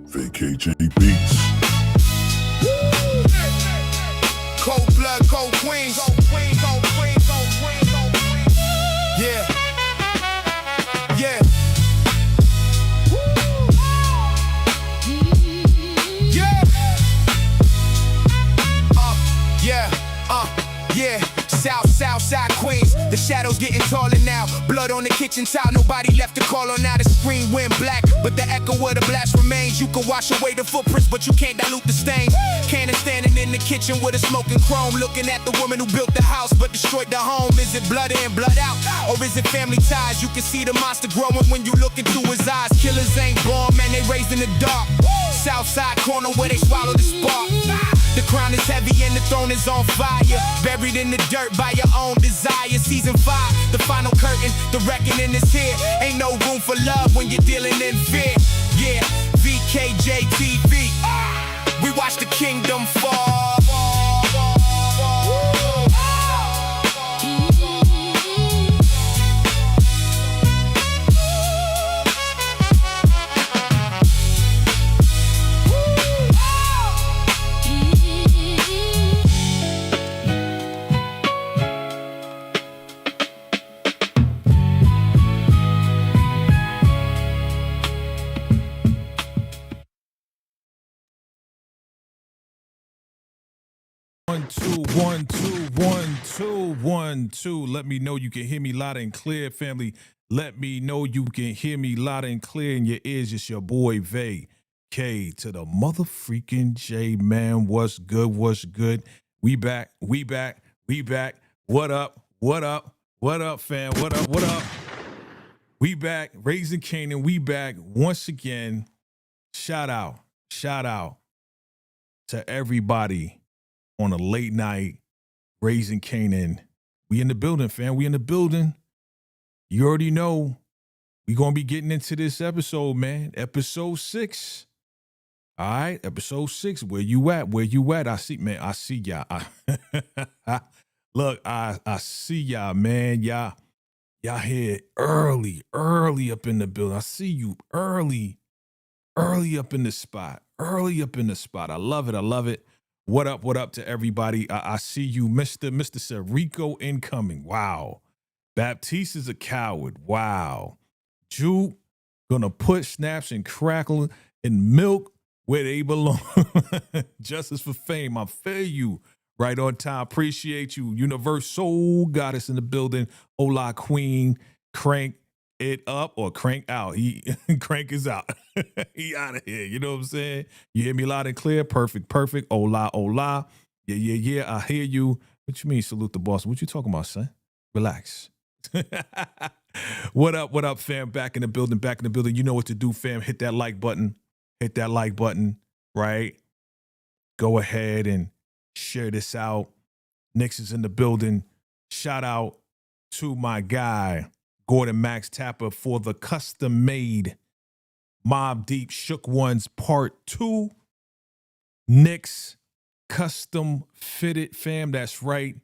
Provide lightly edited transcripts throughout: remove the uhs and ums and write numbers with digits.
VACAY-J beats. Cold blood, cold queens. Yeah. Yeah. Yeah. Yeah. Southside Queens. The shadows getting taller now. Blood on the kitchen tile. Nobody left to call on now. The screen went black, but the echo of the blast remains. You can wash away the footprints, but you can't dilute the stains. Kanan standing in the kitchen with a smoking chrome, looking at the woman who built the house but destroyed the home. Is it blood in, blood out, or is it family ties? You can see the monster growing when you look into his eyes. Killers ain't born, man, they raised in the dark. Southside corner where they swallow the spark. The crown is heavy and the throne is on fire. Buried in the dirt by your own desire. Season 5, the final curtain, the reckoning is here. Ain't no room for love when you're dealing in fear. Yeah, VACAY-JTV. We watch the kingdom fall. One, two, 1, 2, 1, 2, 1, 2. Let me know you can hear me loud and clear, family. Let me know you can hear me loud and clear in your ears. It's your boy VACAY to the motherfreaking J, man. What's good? What's good? We back. What up? What up, fam? What up? We back. Raising Kanan. We back once again. Shout out to everybody on a late night Raising Kanan. We in the building, fam. We in the building. You already know we gonna be getting into this episode, man. Episode 6. All right, episode 6. Where you at? I see, man. I see y'all. Look, I see y'all, man. Y'all here early up in the building. I see you early up in the spot. I love it. What up to everybody? I see you, Mr. Serico incoming. Wow. Baptiste is a coward. Wow. Juke gonna put snaps and crackle and milk where they belong. Justice for fame. I feel you. Right on time. Appreciate you. Universal Goddess in the building. Hola Queen. Crank it up or crank out. Crank is out. He out of here. You know what I'm saying? You hear me loud and clear? Perfect. Hola. Yeah. I hear you. What you mean salute the boss? What you talking about, son? Relax. What up, fam? Back in the building. You know what to do, fam. Hit that like button, right? Go ahead and share this out. Nix is in the building. Shout out to my guy, Gordon Max Tapper, for the custom-made Mobb Deep Shook Ones Part 2. Nix custom fitted, fam. That's right.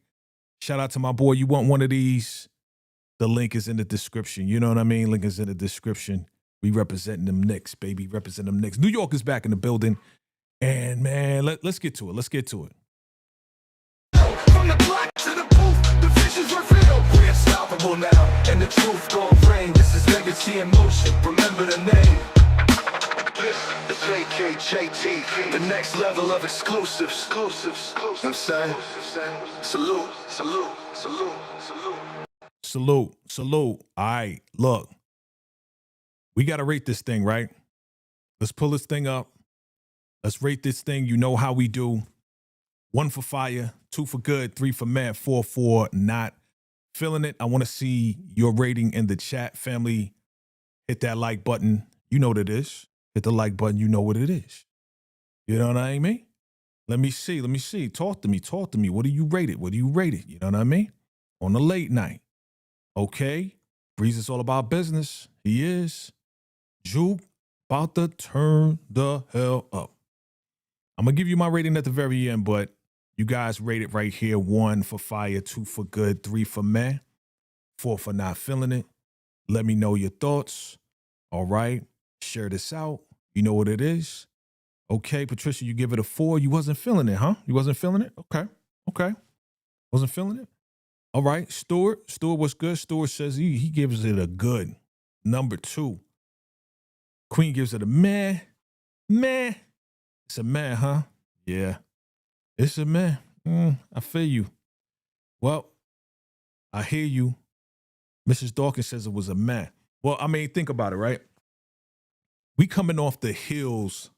Shout out to my boy. You want one of these? The link is in the description. You know what I mean? Link is in the description. We representing them Knicks, baby. Representing them Knicks. New York is back in the building. And, man, let's get to it. From the block to the booth, the vision's revealed. We're unstoppable now, and the truth gon' reign. This is legacy in motion. Remember the name. This is VACAY-JTV, the next level of exclusives. You know what I'm saying? Salute. All right, look. We got to rate this thing, right? Let's pull this thing up. Let's rate this thing. You know how we do. 1 for fire, 2 for good, 3 for mad, 4 for not feeling it. I want to see your rating in the chat, family. Hit that like button. You know what it is. Hit the like button. You know what it is. You know what I mean? Let me see. Let me see. Talk to me. Talk to me. What do you rate it? What do you rate it? You know what I mean? On the late night. Okay. Breeze is all about business. He is. Juke about to turn the hell up. I'm going to give you my rating at the very end, but you guys rate it right here. 1 for fire, 2 for good, 3 for meh, 4 for not feeling it. Let me know your thoughts. All right. Share this out. You know what it is. Okay, Patricia, you give it a 4. You wasn't feeling it, huh? You wasn't feeling it? Okay. Okay. Wasn't feeling it? All right. Stuart, what's good? Stuart says he gives it a good number 2. Queen gives it a meh. Meh. It's a meh, huh? Yeah. It's a meh. I feel you. Well, I hear you. Mrs. Dawkins says it was a meh. Well, I mean, think about it, right? We coming off the heels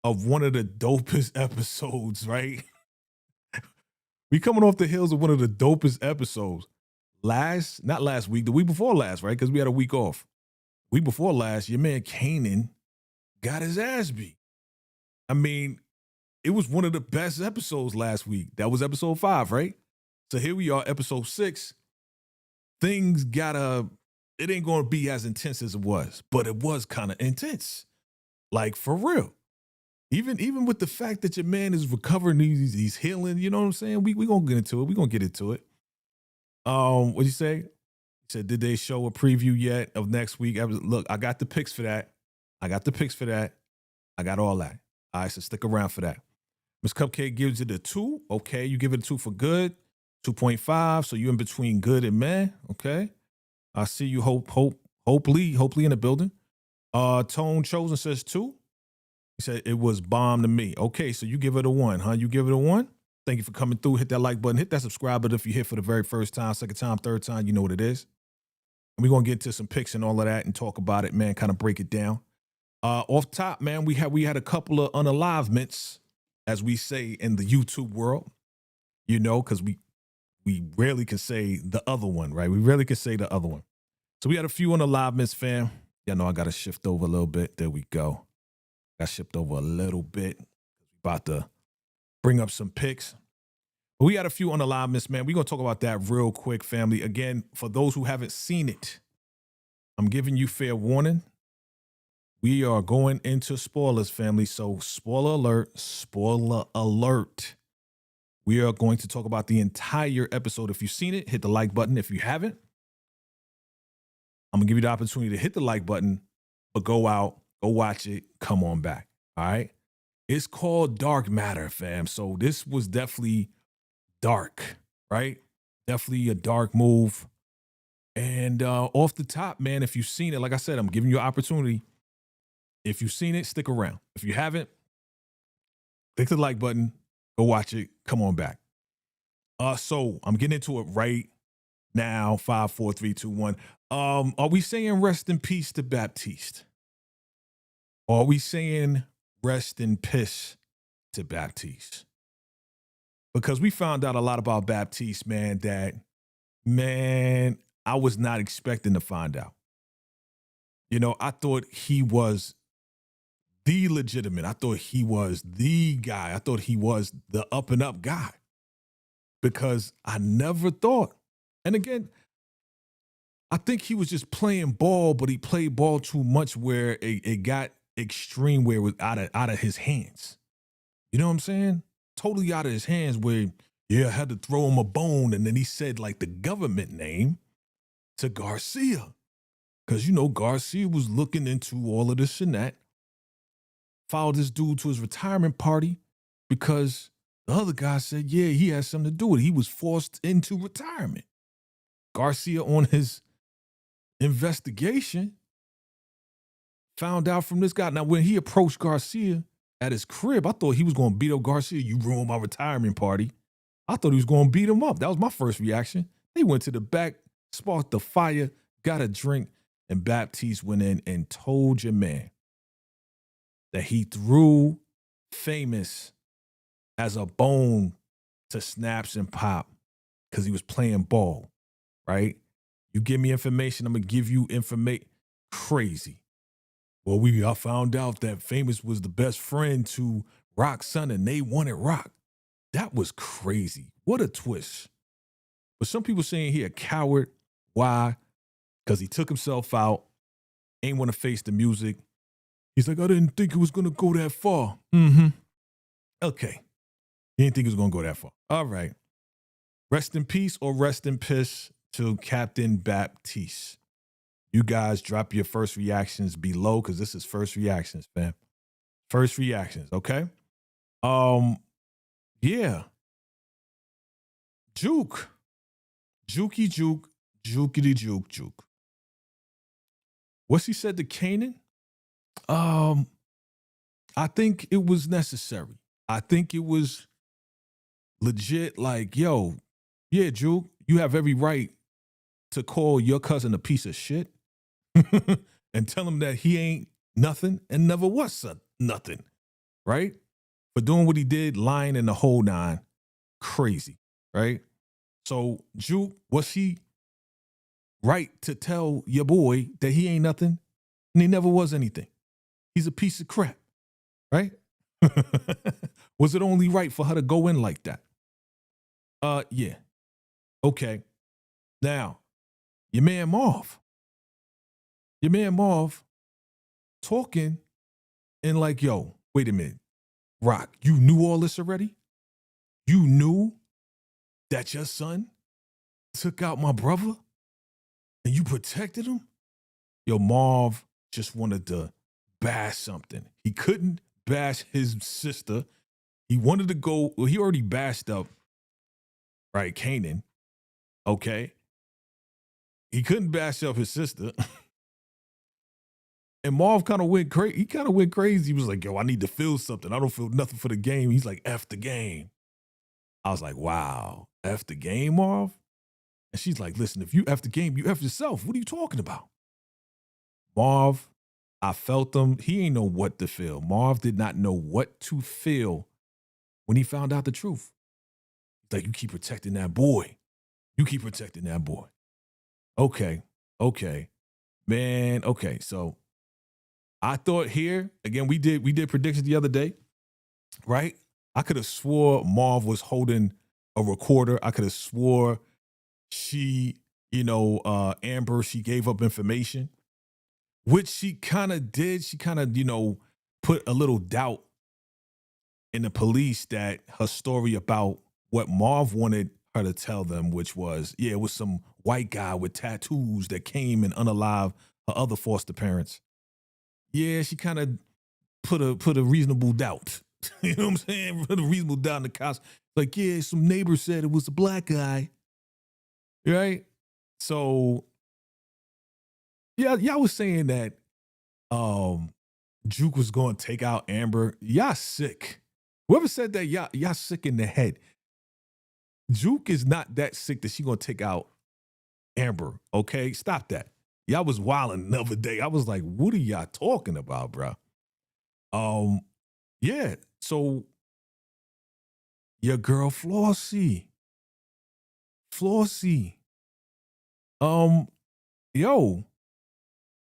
of one of the dopest episodes, right? We coming off the heels of one of the dopest episodes. Not last week, the week before last, right? Because we had a week off. Week before last, your man Kanan got his ass beat. I mean, it was one of the best episodes last week. That was episode 5, right? So here we are, episode 6. Things it ain't gonna be as intense as it was, but it was kind of intense. Like, for real. Even with the fact that your man is recovering, he's healing, you know what I'm saying? We gonna get into it. We gonna get into it. What'd you say? He said, did they show a preview yet of next week? Look, I got the picks for that. I got all that. All right, so stick around for that. Miss Cupcake gives it a 2. Okay, you give it a 2 for good. 2.5. So you're in between good and meh. Okay. I see you hopefully in the building. Tone Chosen says 2. He said it was bomb to me. Okay, so you give it a 1, huh? You give it a 1? Thank you for coming through. Hit that like button. Hit that subscribe button if you're here for the very first time, second time, third time. You know what it is. And we're going to get into some picks and all of that and talk about it, man, kind of break it down. Off top, man, we had a couple of unalivements, as we say in the YouTube world, you know, because we rarely can say the other one, right? We rarely can say the other one. So we had a few unalivements, fam. Yeah, know I got to shift over a little bit. There we go. Got shipped over a little bit. About to bring up some picks. But we had a few unalivements, man. We're going to talk about that real quick, family. Again, for those who haven't seen it, I'm giving you fair warning. We are going into spoilers, family. So spoiler alert. We are going to talk about the entire episode. If you've seen it, hit the like button. If you haven't, I'm going to give you the opportunity to hit the like button, but go out, go watch it, come on back. All right. It's called Dark Matter, fam. So this was definitely dark, right? Definitely a dark move. And off the top, man, if you've seen it, like I said, I'm giving you an opportunity. If you've seen it, stick around. If you haven't, click the like button, go watch it, come on back. So I'm getting into it right now. 5, 4, 3, 2, 1. Are we saying rest in peace to Baptiste? Or are we saying rest in piss to Baptiste? Because we found out a lot about Baptiste, man, that, man, I was not expecting to find out. You know, I thought he was the legitimate. I thought he was the guy. I thought he was the up and up guy. Because I never thought. And again, I think he was just playing ball, but he played ball too much where it got extreme, where it was out of his hands. You know what I'm saying? Totally out of his hands where, yeah, I had to throw him a bone. And then he said like the government name to Garcia. Because, you know, Garcia was looking into all of this and that. Followed this dude to his retirement party because the other guy said, yeah, he had something to do with it. He was forced into retirement. Garcia, on his investigation, found out from this guy. Now, when he approached Garcia at his crib, I thought he was going to beat up Garcia. You ruined my retirement party. I thought he was going to beat him up. That was my first reaction. They went to the back, sparked the fire, got a drink, and Baptiste went in and told your man that he threw Famous as a bone to Snaps and Pop because he was playing ball, right? You give me information, I'm going to give you information. Crazy. Well, I found out that Famous was the best friend to Rock's son and they wanted Rock. That was crazy. What a twist. But some people saying he a coward. Why? Because he took himself out, ain't want to face the music. He's like, I didn't think it was going to go that far. Mm-hmm. Okay. He didn't think it was going to go that far. All right. Rest in peace or rest in piss to Captain Baptiste. You guys drop your first reactions below because this is first reactions, fam. First reactions, okay? Yeah. Juke. Jukey juke. Jukity juke juke. What she said to Kanan? I think it was necessary. I think it was legit like, yo, yeah, Juke, you have every right to call your cousin a piece of shit and tell him that he ain't nothing and never was nothing, right? For doing what he did, lying in the whole nine, crazy, right? So, Juke, was he right to tell your boy that he ain't nothing and he never was anything? He's a piece of crap, right? Was it only right for her to go in like that? Yeah. Okay. Now, your man Marv talking and like, yo, wait a minute. Rock, you knew all this already? You knew that your son took out my brother and you protected him? Yo, Marv just wanted to bash something. He couldn't bash his sister. He wanted to go, well, he already bashed up, right, Kanan, okay? He couldn't bash up his sister. And Marv kind of went crazy. He kind of went crazy. He was like, yo, I need to feel something. I don't feel nothing for the game. He's like, F the game. I was like, wow, F the game, Marv? And she's like, listen, if you F the game, you F yourself. What are you talking about? Marv, I felt him. He ain't know what to feel. Marv did not know what to feel when he found out the truth. He's like, you keep protecting that boy. You keep protecting that boy. Okay. Man, okay. So I thought here, again, we did predictions the other day, right? I could have swore Marv was holding a recorder. I could have swore she, Amber, she gave up information, which she kind of did. She kind of, put a little doubt in the police that her story about what Marv wanted her to tell them, which was, yeah, it was some white guy with tattoos that came and unalived her other foster parents. Yeah, she kind of put a reasonable doubt. You know what I'm saying? Put a reasonable doubt in the cops. Like, yeah, some neighbor said it was a black guy. Right? So, yeah, y'all was saying that Juke was going to take out Amber. Y'all sick. Whoever said that, y'all sick in the head. Juke is not that sick that she going to take out Amber, okay? Stop that. Y'all was wilding the other day. I was like, what are y'all talking about, bro? Yeah, so your girl Flossie. Yo,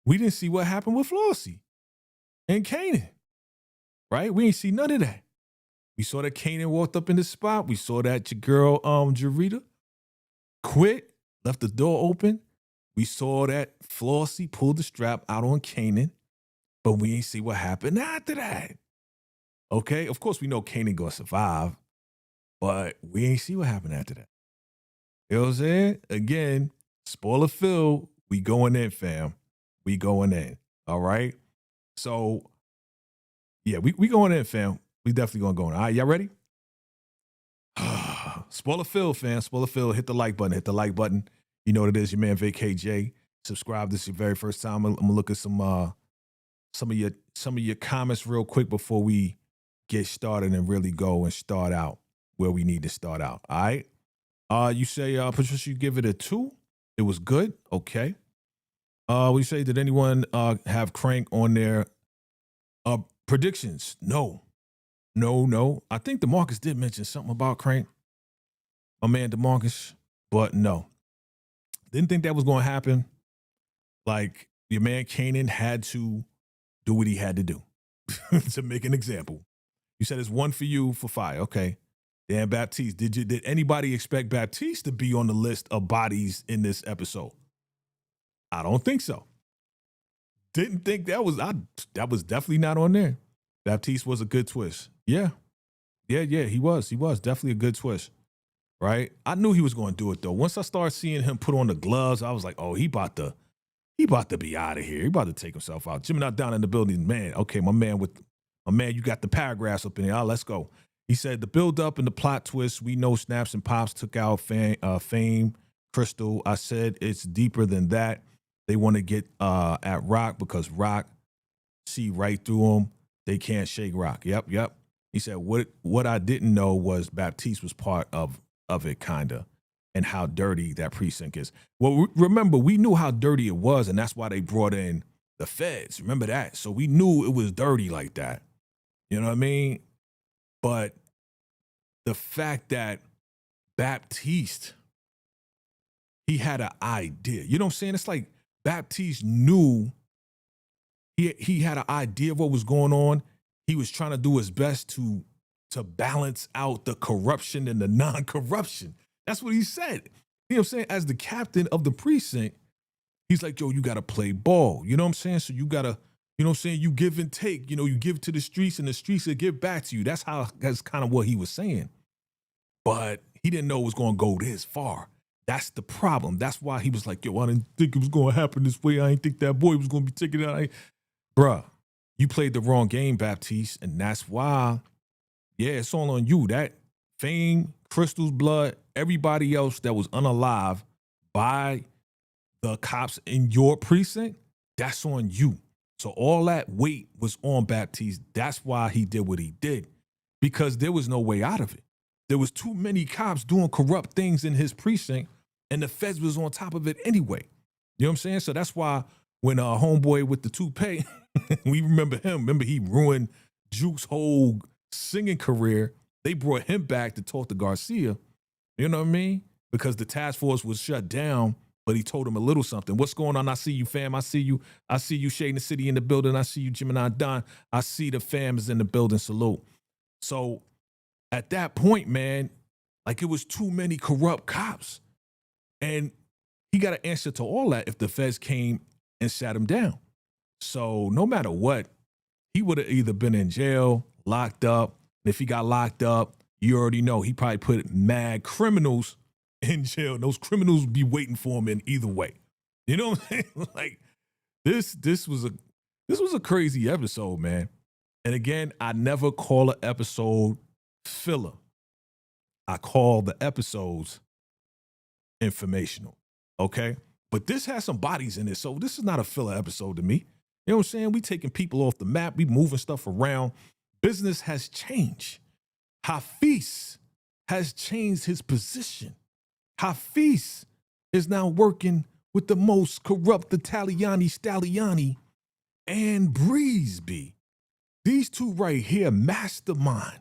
we didn't see what happened with Flossie and Kanan, right? We didn't see none of that. We saw that Kanan walked up in the spot. We saw that your girl, Jarita, quit, left the door open. We saw that Flossie pulled the strap out on Kanan, but we ain't see what happened after that. Okay, of course we know Kanan gonna survive, but we ain't see what happened after that. You know what I'm saying? Again, spoiler filled, we going in, fam. We going in. All right. So yeah, we going in, fam. We definitely gonna go in. All right, y'all ready? Spoiler filled, fam. Spoiler filled. Hit the like button. Hit the like button. You know what it is, your man VACAY-J. Subscribe. This is your very first time. I'm gonna look at some of your comments real quick before we get started and really go and start out where we need to start out. All right. You say, Patricia, you give it a 2. It was good. Okay. We say, did anyone have Crank on their predictions? No. I think DeMarcus did mention something about Crank. My man DeMarcus, but no. Didn't think that was going to happen. Like, your man Kanan had to do what he had to do to make an example. You said it's one for you for fire. Okay. Dan Baptiste. Did anybody expect Baptiste to be on the list of bodies in this episode? I don't think so. Didn't think that was definitely not on there. Baptiste was a good twist. Yeah. Yeah, he was. He was definitely a good twist. Right? I knew he was going to do it though. Once I started seeing him put on the gloves, I was like, oh, he about to be out of here. He about to take himself out. Jimmy not down in the building. Man, okay, my man, you got the paragraphs up in there. Let's go. He said the build up and the plot twist. We know Snaps and Pops took out Fame, Crystal. I said it's deeper than that. They want to get at Rock because Rock see right through him. They can't shake Rock. Yep. He said what I didn't know was Baptiste was part of it, kinda, and how dirty that precinct is. Well, remember, we knew how dirty it was, and that's why they brought in the feds. Remember that? So we knew it was dirty like that. You know what I mean? But the fact that Baptiste, he had an idea. You know what I'm saying? It's like Baptiste knew he had an idea of what was going on. He was trying to do his best to balance out the corruption and the non-corruption. That's what he said. You know what I'm saying? As the captain of the precinct, he's like, yo, you got to play ball. You know what I'm saying? So you got to, you know what I'm saying? You give and take. You know, you give to the streets and the streets will give back to you. That's kind of what he was saying. But he didn't know it was going to go this far. That's the problem. That's why he was like, yo, I didn't think it was going to happen this way. I didn't think that boy was going to be taken out. Bruh, you played the wrong game, Baptiste. And that's why, yeah, it's all on you. That Fame, Crystal's blood, everybody else that was unalive by the cops in your precinct, that's on you. So all that weight was on Baptiste. That's why he did what he did, because there was no way out of it. There was too many cops doing corrupt things in his precinct, and the feds was on top of it anyway. You know what I'm saying? So that's why when homeboy with the toupee, we remember him. Remember, he ruined Juke's whole singing career. They brought him back to talk to Garcia. You know what I mean? Because the task force was shut down, but he told him a little something. What's going on? I see you, fam. I see you. I see you, Shading the City in the building. I see you, Gemini Don. I see the fam is in the building. Salute. So at that point, man, like, it was too many corrupt cops. And he got to answer to all that if the feds came and sat him down. So no matter what, he would have either been in jail, locked up. And if he got locked up, you already know he probably put mad criminals in jail. And those criminals would be waiting for him in either way. You know what I'm saying? Like, this was a crazy episode, man. And again, I never call an episode filler. I call the episodes informational. Okay? But this has some bodies in it, so this is not a filler episode to me. You know what I'm saying? We taking people off the map. We moving stuff around. Business has changed. Hafiz has changed his position. Hafiz is now working with the most corrupt Italiani and Breeze. These two right here, mastermind,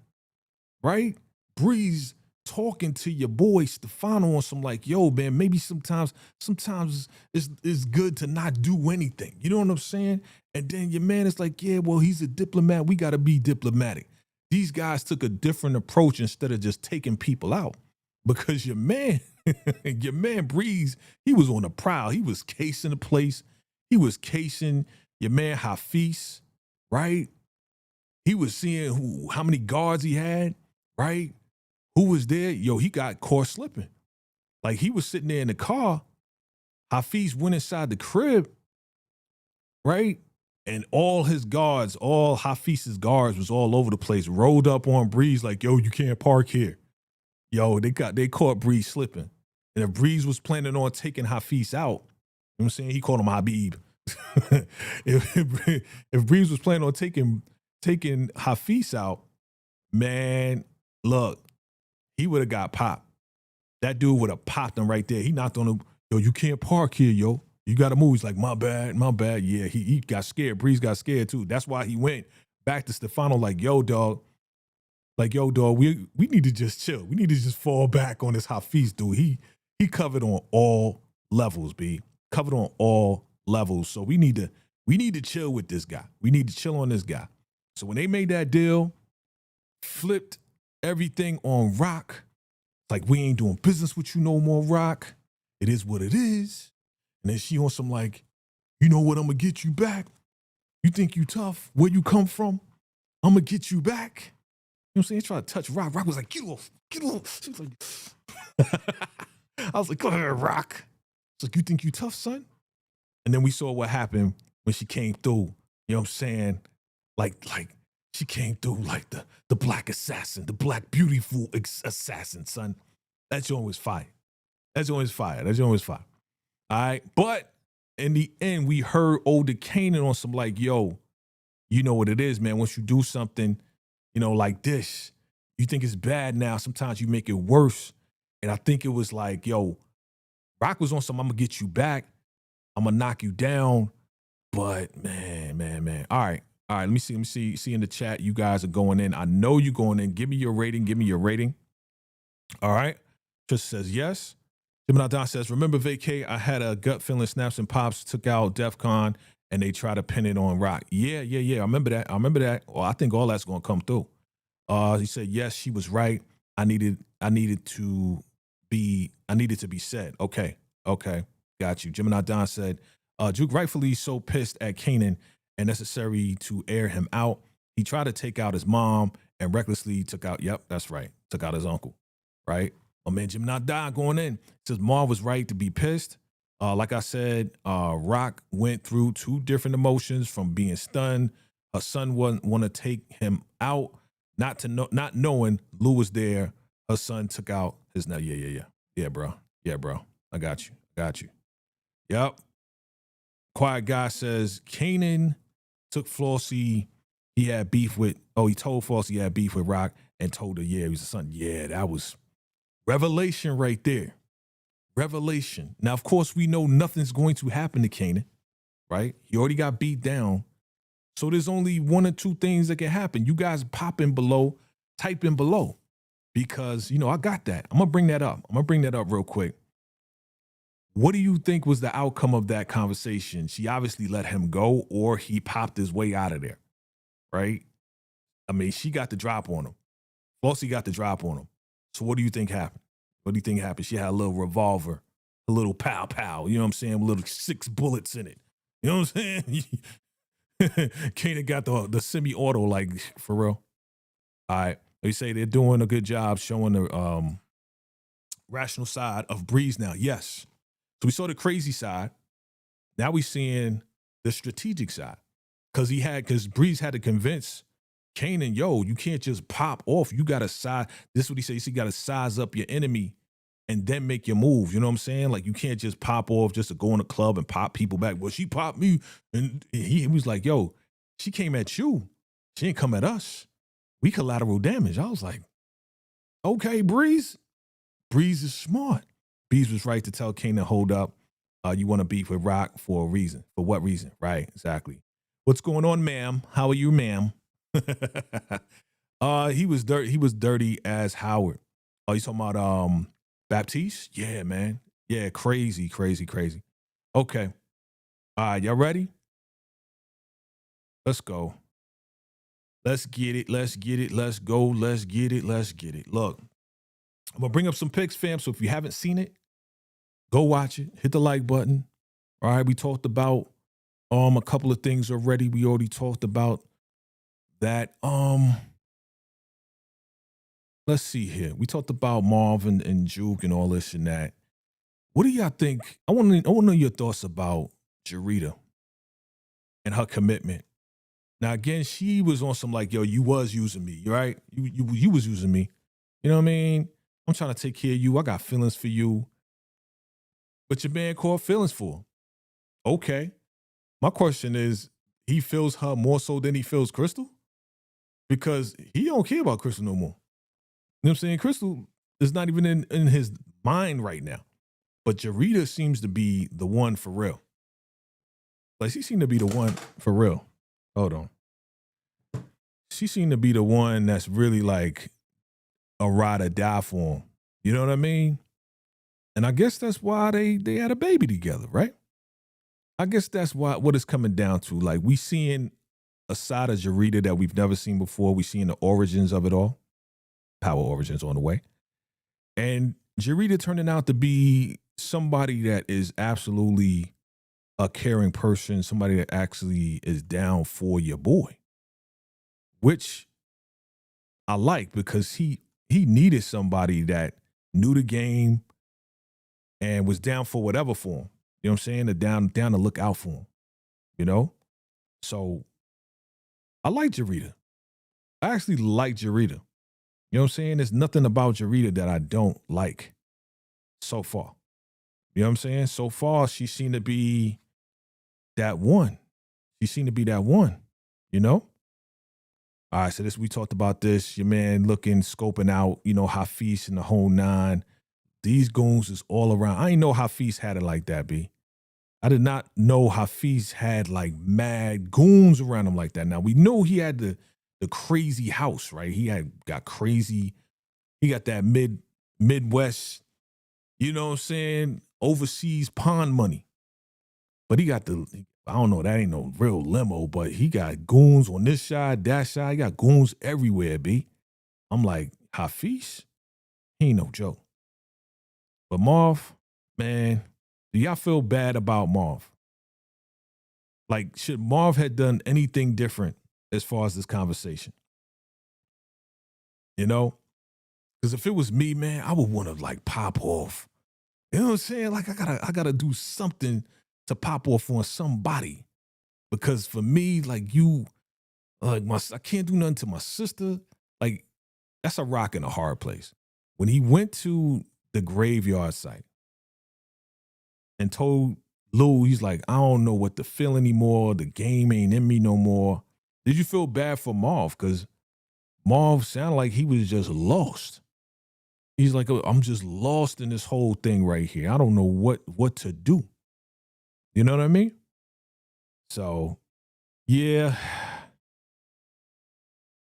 right? Breeze talking to your boy Stefano on some like, yo, man, maybe sometimes it's good to not do anything. You know what I'm saying? And then your man is like, yeah, well, he's a diplomat. We got to be diplomatic. These guys took a different approach instead of just taking people out, because your man Breeze, he was on the prowl. He was casing the place. He was casing your man Hafiz, right? He was seeing how many guards he had, right? Who was there? Yo, he got caught slipping. Like, he was sitting there in the car. Hafiz went inside the crib, right? And all his guards, all Hafiz's guards was all over the place, rolled up on Breeze like, yo, you can't park here. Yo, they caught Breeze slipping. And if Breeze was planning on taking Hafiz out, you know what I'm saying? He called him Habib. if Breeze was planning on taking Hafiz out, man, look, he would have got popped. That dude would have popped him right there. He knocked on him. Yo, you can't park here, yo. You got to move. He's like, my bad. Yeah, he got scared. Breeze got scared too. That's why he went back to Stefano like, yo, dog, we need to just chill. We need to just fall back on this Hafiz dude. He covered on all levels, B. Covered on all levels. So we need to chill with this guy. We need to chill on this guy. So when they made that deal, flipped everything on Rock. Like, we ain't doing business with you no more, Rock. It is what it is. And then she on some like, you know what, I'm going to get you back. You think you tough? Where you come from? I'm going to get you back. You know what I'm saying? Try to touch Rock. Rock was like, get off, get off. She was like, I was like, go ahead, Rock. It's like, you think you tough, son? And then we saw what happened when she came through. You know what I'm saying? Like she came through like the black assassin, the black beautiful assassin, son. That joint was fire. That joint was fire. That joint was fire. All right. But in the end, we heard older Kanan on some like, yo, you know what it is, man. Once you do something, you know, like this, you think it's bad now. Sometimes you make it worse. And I think it was like, yo, Rock was on some, I'm going to get you back. I'm going to knock you down. But man. All right. Let me see in the chat. You guys are going in. I know you're going in. Give me your rating. All right. Just says yes. Gemini Don says, remember vacay? I had a gut feeling Snaps and Pops took out DEF CON and they tried to pin it on Rock. Yeah. I remember that. Well, I think all that's going to come through. He said, yes, she was right. I needed to be said. Okay. Got you. Gemini Don said, Juke rightfully so pissed at Kanan and necessary to air him out. He tried to take out his mom and recklessly took out his uncle, right? Oh man, Gemini Don going in. Says Marv was right to be pissed. Like I said, Rock went through two different emotions from being stunned. Her son wouldn't want to take him out, not knowing Lou was there. Her son took out his now. Yeah, bro. I got you. Yep. Quiet Guy says Kanan took Flossie. He told Flossie he had beef with Rock and told her, yeah, he was a son. Yeah, that was revelation right there. Revelation. Now, of course, we know nothing's going to happen to Kanan, right? He already got beat down. So there's only one or two things that can happen. You guys pop in below, type in below, because, you know, I got that. I'm going to bring that up real quick. What do you think was the outcome of that conversation? She obviously let him go or he popped his way out of there, right? I mean, she got the drop on him. Flossie got the drop on him. So what do you think happened? She had a little revolver, a little pow, you know what I'm saying? A little 6 bullets in it. You know what I'm saying? Kanan got the semi-auto, like, for real. All right. They say they're doing a good job showing the rational side of Breeze now. Yes. So we saw the crazy side. Now we're seeing the strategic side. Because Breeze had to convince Kanan, yo, you can't just pop off. You got to size. This is what he says. You got to size up your enemy and then make your move. You know what I'm saying? Like, you can't just pop off just to go in a club and pop people back. Well, she popped me. And he was like, yo, she came at you. She didn't come at us. We collateral damage. I was like, okay, Breeze. Breeze is smart. Breeze was right to tell Kanan, hold up. You want to beef with Rock for a reason. For what reason? Right, exactly. What's going on, ma'am? How are you, ma'am? He was dirty as Howard. Oh, you talking about Baptiste? Yeah, man. Yeah, crazy. Okay. All right, y'all ready? Let's go. Let's get it. Let's go. Let's get it. Look, I'm gonna bring up some pics, fam. So if you haven't seen it, go watch it. Hit the like button. All right, we talked about a couple of things already. We already talked about that. Let's see here. We talked about Marvin and Juke and all this and that. What do y'all think? I want to know your thoughts about Jarita and her commitment. Now, again, she was on some like, yo, you was using me, right? You was using me. You know what I mean? I'm trying to take care of you. I got feelings for you. But your man caught feelings for him. Okay. My question is, he feels her more so than he feels Crystal? Because he don't care about Crystal no more. You know what I'm saying? Crystal is not even in his mind right now. But Jarita seems to be the one for real. Like, she seemed to be the one for real. Hold on. She seemed to be the one that's really like a ride or die for him. You know what I mean? And I guess that's why they had a baby together, right? I guess that's what it's coming down to. Like, we seeing a side of Jarita that we've never seen before. We've seen the origins of it all. Power origins on the way. And Jarita turning out to be somebody that is absolutely a caring person, somebody that actually is down for your boy, which I like because he needed somebody that knew the game and was down for whatever for him. You know what I'm saying? Down to look out for him, you know? So I like Jarita. I actually like Jarita. You know what I'm saying? There's nothing about Jarita that I don't like so far. You know what I'm saying? So far, she seemed to be that one. She seemed to be that one, you know? All right, so we talked about this. Your man looking, scoping out, you know, Hafiz and the whole nine. These goons is all around. I ain't know Hafiz had it like that, B. I did not know Hafiz had like mad goons around him like that. Now, we knew he had the crazy house, right? He got crazy. He got that Midwest, you know what I'm saying, overseas pawn money. But he got I don't know, that ain't no real limo, but he got goons on this side, that side. He got goons everywhere, B. I'm like, Hafiz? He ain't no joke. But Marv, man, do y'all feel bad about Marv? Like, should Marv have done anything different as far as this conversation? You know? Because if it was me, man, I would want to like pop off. You know what I'm saying? Like I gotta do something to pop off on somebody. Because for me, like I can't do nothing to my sister. Like, that's a rock in a hard place. When he went to the graveyard site and told Lou, he's like, I don't know what to feel anymore. The game ain't in me no more. Did you feel bad for Marv? Because Marv sounded like he was just lost. He's like, I'm just lost in this whole thing right here. I don't know what to do. You know what I mean? So, yeah.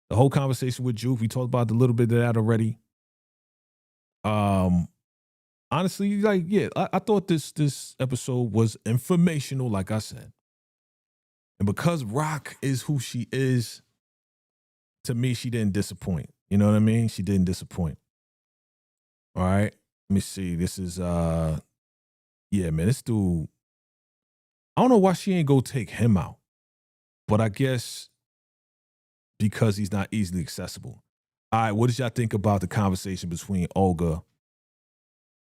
The whole conversation with Juve, we talked about a little bit of that already. Honestly, like, yeah, I thought this episode was informational, like I said. And because Rock is who she is, to me, she didn't disappoint. You know what I mean? She didn't disappoint. All right. Let me see. This is yeah, man, this dude. I don't know why she ain't go take him out. But I guess because he's not easily accessible. All right, what did y'all think about the conversation between Olga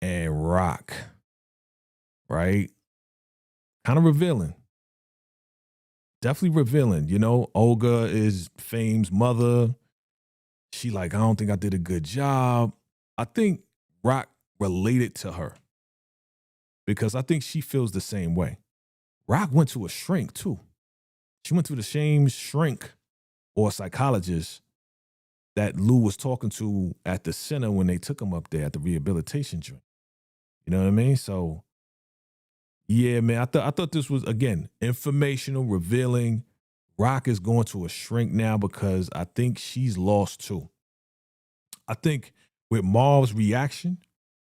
and Rock? Right? Kind of revealing. Definitely revealing. You know, Olga is Fame's mother. She like, I don't think I did a good job. I think Rock related to her because I think she feels the same way. Rock went to a shrink too. She went to the same shrink or psychologist that Lou was talking to at the center when they took him up there at the rehabilitation joint. You know what I mean? So, yeah, man, I thought this was, again, informational, revealing. Rock is going to a shrink now because I think she's lost too. I think with Marv's reaction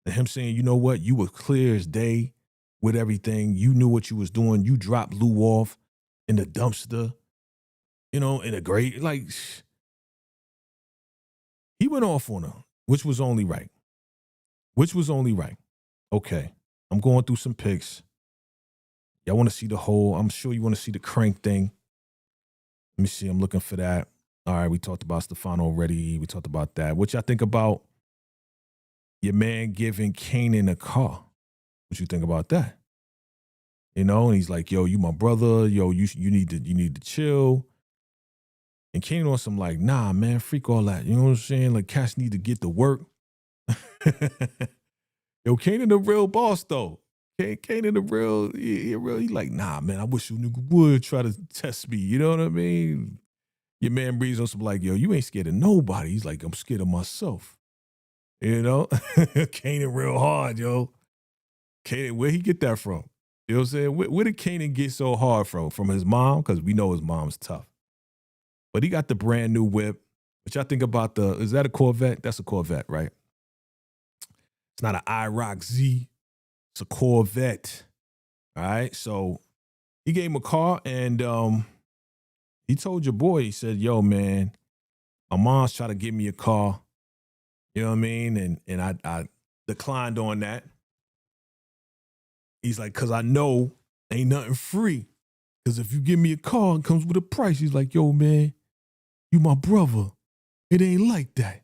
and him saying, you know what, you were clear as day with everything. You knew what you was doing. You dropped Lou off in the dumpster, you know, in a grave. Like, he went off on her, which was only right. Which was only right. Okay, I'm going through some pics. Y'all want to see the whole, I'm sure you want to see the crank thing. Let me see, I'm looking for that. All right, we talked about Stefano already. We talked about that. What y'all think about your man giving Kanan a car? What you think about that? You know, and he's like, yo, you my brother. Yo, you need to chill. And Kanan on some like, nah, man, freak all that. You know what I'm saying? Like, cats need to get to work. Yo, Kanan the real boss, though. Kanan the real, he like, nah, man, I wish you nigga would try to test me. You know what I mean? Your man breathes on some like, yo, you ain't scared of nobody. He's like, I'm scared of myself. You know? Kanan real hard, yo. Kanan, where he get that from? You know what I'm saying? Where did Kanan get so hard from? From his mom? Because we know his mom's tough. But he got the brand new whip. What y'all think about is that a Corvette? That's a Corvette, right? It's not an IROC Z. It's a Corvette. All right. So he gave him a car and He told your boy, he said, yo, man, my mom's trying to give me a car. You know what I mean? And I declined on that. He's like, cause I know ain't nothing free. Cause if you give me a car, it comes with a price. He's like, yo, man, you my brother. It ain't like that.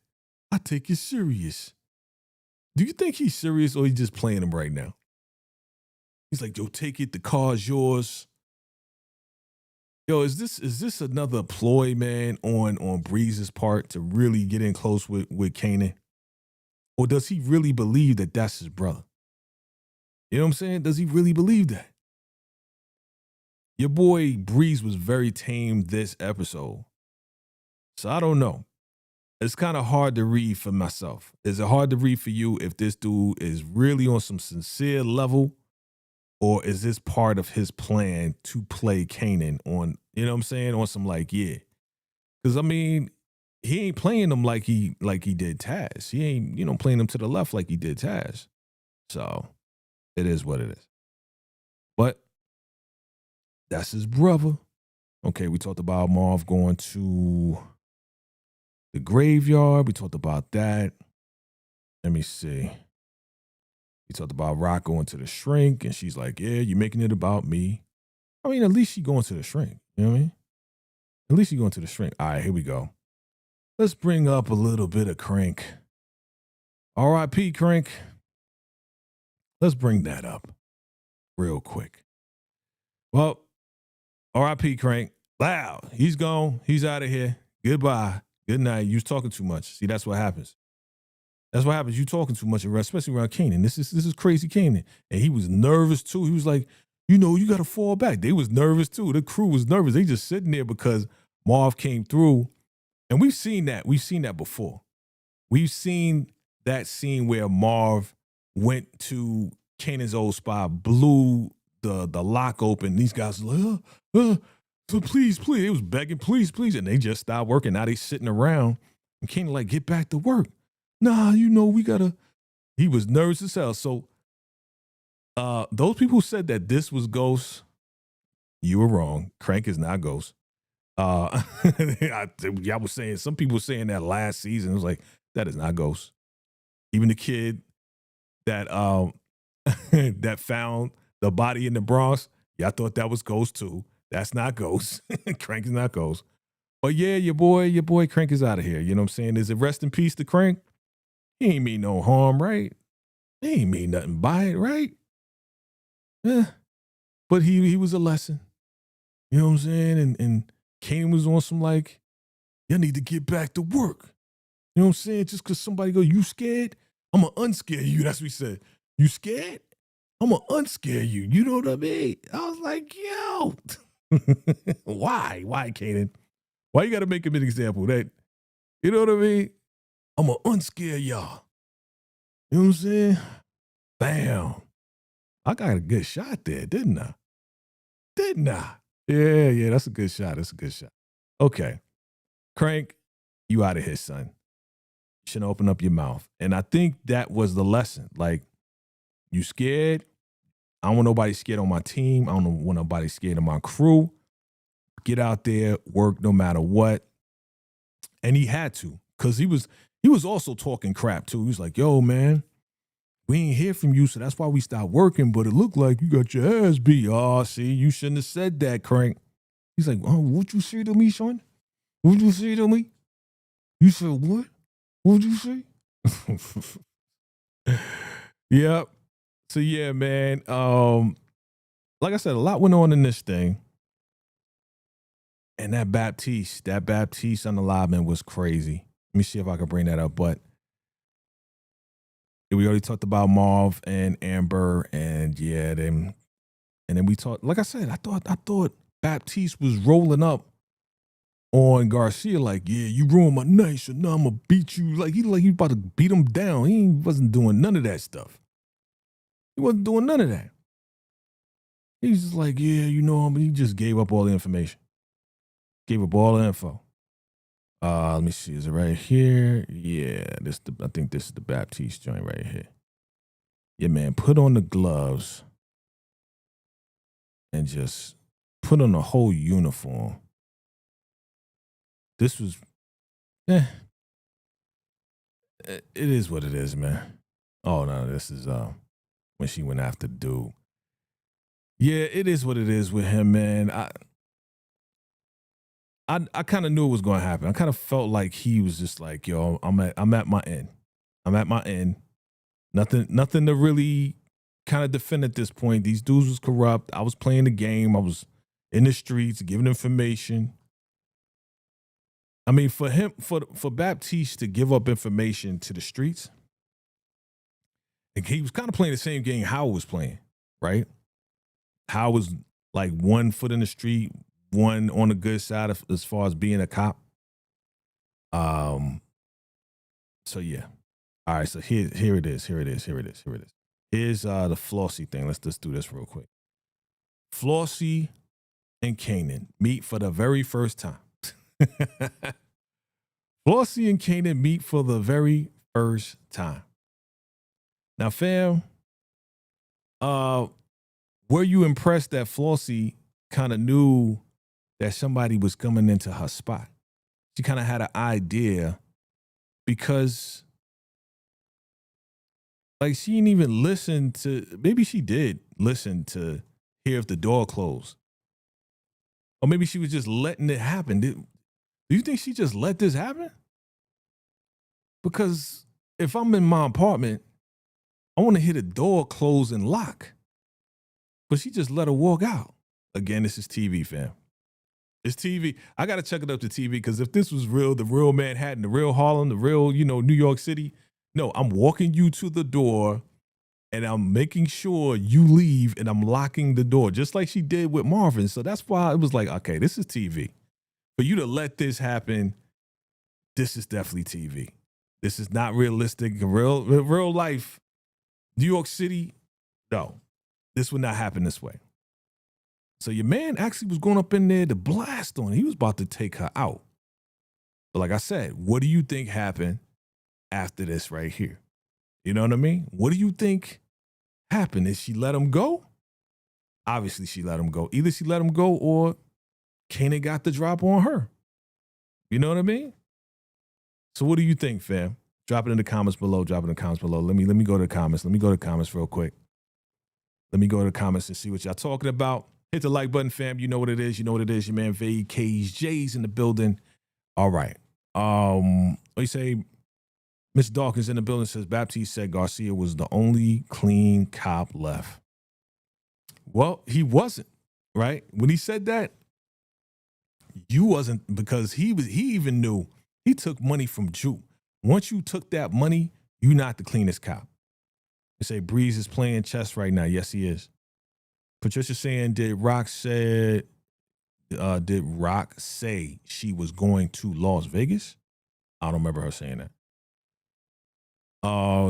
I take it serious. Do you think he's serious or he's just playing him right now? He's like, yo, take it. The car's yours. Yo, is this another ploy, man, on Breeze's part to really get in close with Kanan? Or does he really believe that that's his brother? You know what I'm saying? Does he really believe that? Your boy Breeze was very tame this episode. So I don't know. It's kind of hard to read for myself. Is it hard to read for you if this dude is really on some sincere level? Or is this part of his plan to play Kanan on, you know what I'm saying? On some like, yeah. Because I mean, he ain't playing him like he did Taz. He ain't, you know, playing him to the left like he did Taz. So it is what it is. But that's his brother. Okay, we talked about Marv going to the graveyard. We talked about that. Let me see. We talked about Rock going to the shrink, and she's like, yeah, you're making it about me. I mean, at least she going to the shrink. You know what I mean? At least she going to the shrink. All right, here we go. Let's bring up a little bit of Crank. R.I.P. Crank. Let's bring that up real quick. Well, R.I.P. Crank. Loud. He's gone. He's out of here. Goodbye. Good night. You was talking too much. See, that's what happens. That's what happens. You talking too much, especially around Kanan. This is crazy Kanan. And he was nervous too. He was like, you know, you got to fall back. They was nervous too. The crew was nervous. They just sitting there because Marv came through. And we've seen that. We've seen that before. We've seen that scene where Marv went to Kanan's old spot, blew the lock open. These guys were like, so please. It was begging, please. And they just stopped working. Now they sitting around. And Kanan like, get back to work. Nah, you know, we gotta. He was nervous as hell. So those people who said that this was Ghost, you were wrong. Crank is not Ghost. I was saying, some people were saying that last season. It was like, that is not Ghost. Even the kid that that found the body in the Bronx, yeah, I thought that was Ghost too. That's not Ghost. Crank is not Ghost. But yeah, your boy Crank is out of here. You know what I'm saying? Is it rest in peace to Crank? He ain't mean no harm, right? He ain't mean nothing by it, right? Yeah. But he was a lesson. You know what I'm saying? And Kanan was on some like, you need to get back to work. You know what I'm saying? Just because somebody go, you scared? I'm going to unscare you. That's what he said. You scared? I'm going to unscare you. You know what I mean? I was like, yo. Why? Why, Kanan? Why you got to make him an example? That, you know what I mean? I'm going to unscare y'all. You know what I'm saying? Bam. I got a good shot there, didn't I? Yeah, that's a good shot. Okay. Crank, you out of here, son. You shouldn't open up your mouth. And I think that was the lesson. Like, you scared? I don't want nobody scared on my team. I don't want nobody scared of my crew. Get out there, work no matter what. And he had to, because he was also talking crap too. He was like, yo, man, we ain't hear from you, so that's why we stopped working, but it looked like you got your ass beat. Oh, see, you shouldn't have said that, Crank. He's like, oh, what'd you say to me, son? What'd you say to me? You said what? What'd you say? Yep. So yeah, man. Like I said, a lot went on in this thing. And that Baptiste unalignment was crazy. Let me see if I can bring that up. But we already talked about Marv and Amber, and yeah, and then we talked. Like I said, I thought Baptiste was rolling up on Garcia, like, yeah, you ruined my night, so now I'm gonna beat you. Like he about to beat him down. He wasn't doing none of that stuff. He wasn't doing none of that. He's just like, yeah, you know, he just gave up all the information. Gave up all the info. Let me see. Is it right here? Yeah, I think this is the Baptiste joint right here. Yeah, man, put on the gloves and just put on the whole uniform this was, eh, it is what it is, man. Oh no, this is when she went after the dude. Yeah, it is what it is with him, man. I kind of knew it was going to happen. I kind of felt like he was just like, yo, I'm at my end. I'm at my end. Nothing to really kind of defend at this point. These dudes was corrupt. I was playing the game. I was in the streets giving information. I mean, for him, for Baptiste to give up information to the streets, he was kind of playing the same game Howard was playing, right? Howard was like 1 foot in the street, one on the good side of, as far as being a cop. So yeah. All right, so here it is. Here's the Flossie thing. Let's just do this real quick. Flossie and Kanan meet for the very first time. Flossie and Kanan meet for the very first time. Now, fam, were you impressed that Flossie kind of knew that somebody was coming into her spot? She kind of had an idea because, like, she didn't even listen to, maybe she did listen to hear if the door closed. Or maybe she was just letting it happen. Do you think she just let this happen? Because if I'm in my apartment, I want to hear the door close and lock. But she just let her walk out. Again, this is TV, fam. It's TV. I got to check it up to TV because if this was real, the real Manhattan, the real Harlem, the real, New York City, no, I'm walking you to the door and I'm making sure you leave and I'm locking the door, just like she did with Marvin. So that's why it was like, okay, this is TV. For you to let this happen, this is definitely TV. This is not realistic. Real life, New York City, no, this would not happen this way. So your man actually was going up in there to blast on her. He was about to take her out. But like I said, what do you think happened after this right here? You know what I mean? What do you think happened? Did she let him go? Obviously, she let him go. Either she let him go or Kanan got the drop on her. You know what I mean? So what do you think, fam? Drop it in the comments below. Let me go to the comments. Let me go to the comments real quick. Let me go to the comments and see what y'all talking about. Hit the like button, fam. You know what it is. Your man VACAY-JAYTV in the building. All right. What you say? Miss Dawkins in the building says Baptiste said Garcia was the only clean cop left. Well, he wasn't, right? When he said that, you wasn't, because he even knew he took money from Jew. Once you took that money, you're not the cleanest cop. They say Breeze is playing chess right now. Yes, he is. Patricia saying, did Rock say she was going to Las Vegas? I don't remember her saying that.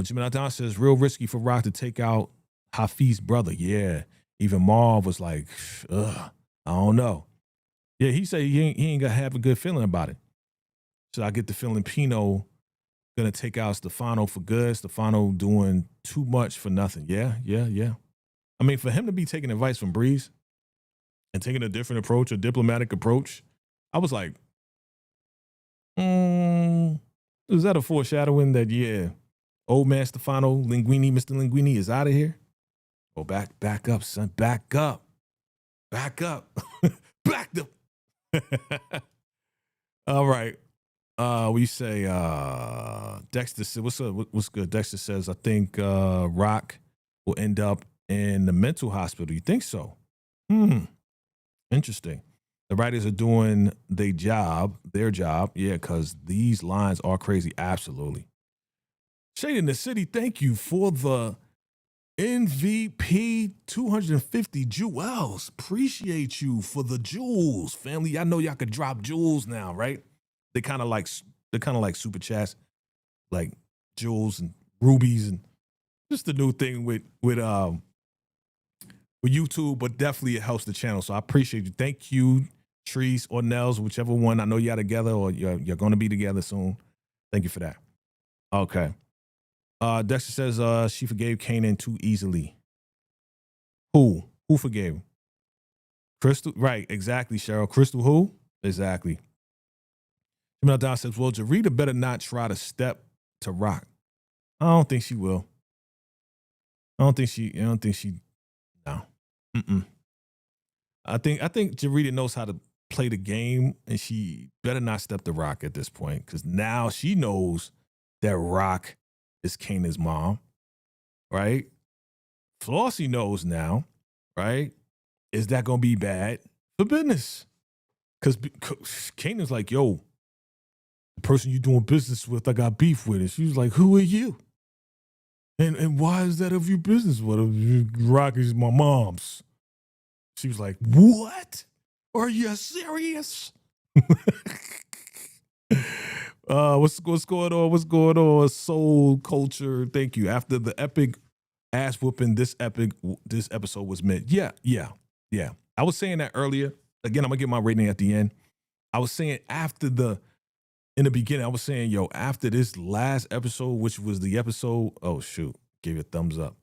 Jimmy Nadon says, real risky for Rock to take out Hafiz's brother. Yeah. Even Marv was like, ugh, I don't know. Yeah, he said he ain't gonna have a good feeling about it. So I get the feeling Pino gonna take out Stefano for good. Stefano doing too much for nothing. Yeah. I mean, for him to be taking advice from Breeze and taking a different approach, a diplomatic approach, I was like, is that a foreshadowing that, yeah, old man Stefano Linguini, Mr. Linguini is out of here? Oh, back up, son. Back up. Back up. All right. We say Dexter said, what's up? What's good? Dexter says, I think Rock will end up in the mental hospital. You think so? Interesting. The writers are doing their job. Yeah, because these lines are crazy. Absolutely. Shade in the City, thank you for the MVP 250 jewels. Appreciate you for the jewels, family. I know y'all could drop jewels now, right? They're kind of like super chats, like jewels and rubies, and just the new thing with YouTube. But definitely it helps the channel, so I appreciate you. Thank you, Trees or Nels, whichever one. I know y'all together or you're going to be together soon. Thank you for that. Okay. Dexter says she forgave Kanan too easily. Who forgave him? Crystal? Right, exactly, Cheryl. Crystal who? Exactly. Email Don says, well, Jarita better not try to step to Rock. I don't think she will. I don't think she, no. Mm-mm. I think Jarita knows how to play the game, and she better not step to Rock at this point, because now she knows that Rock is Kanan's mom, right? Flossie knows now, right? Is that going to be bad for business? Because Kanan's like, yo, the person you doing business with, I got beef with. And she was like, who are you? And why is that of your business? What, Rock is my mom's. She was like, what? Are you serious? What's going on? What's going on? Soul culture. Thank you. After the epic ass whooping, this episode was meant. Yeah. I was saying that earlier. Again, I'm gonna get my rating at the end. I was saying in the beginning, I was saying, yo, after this last episode, which was the episode, oh shoot, gave you a thumbs up.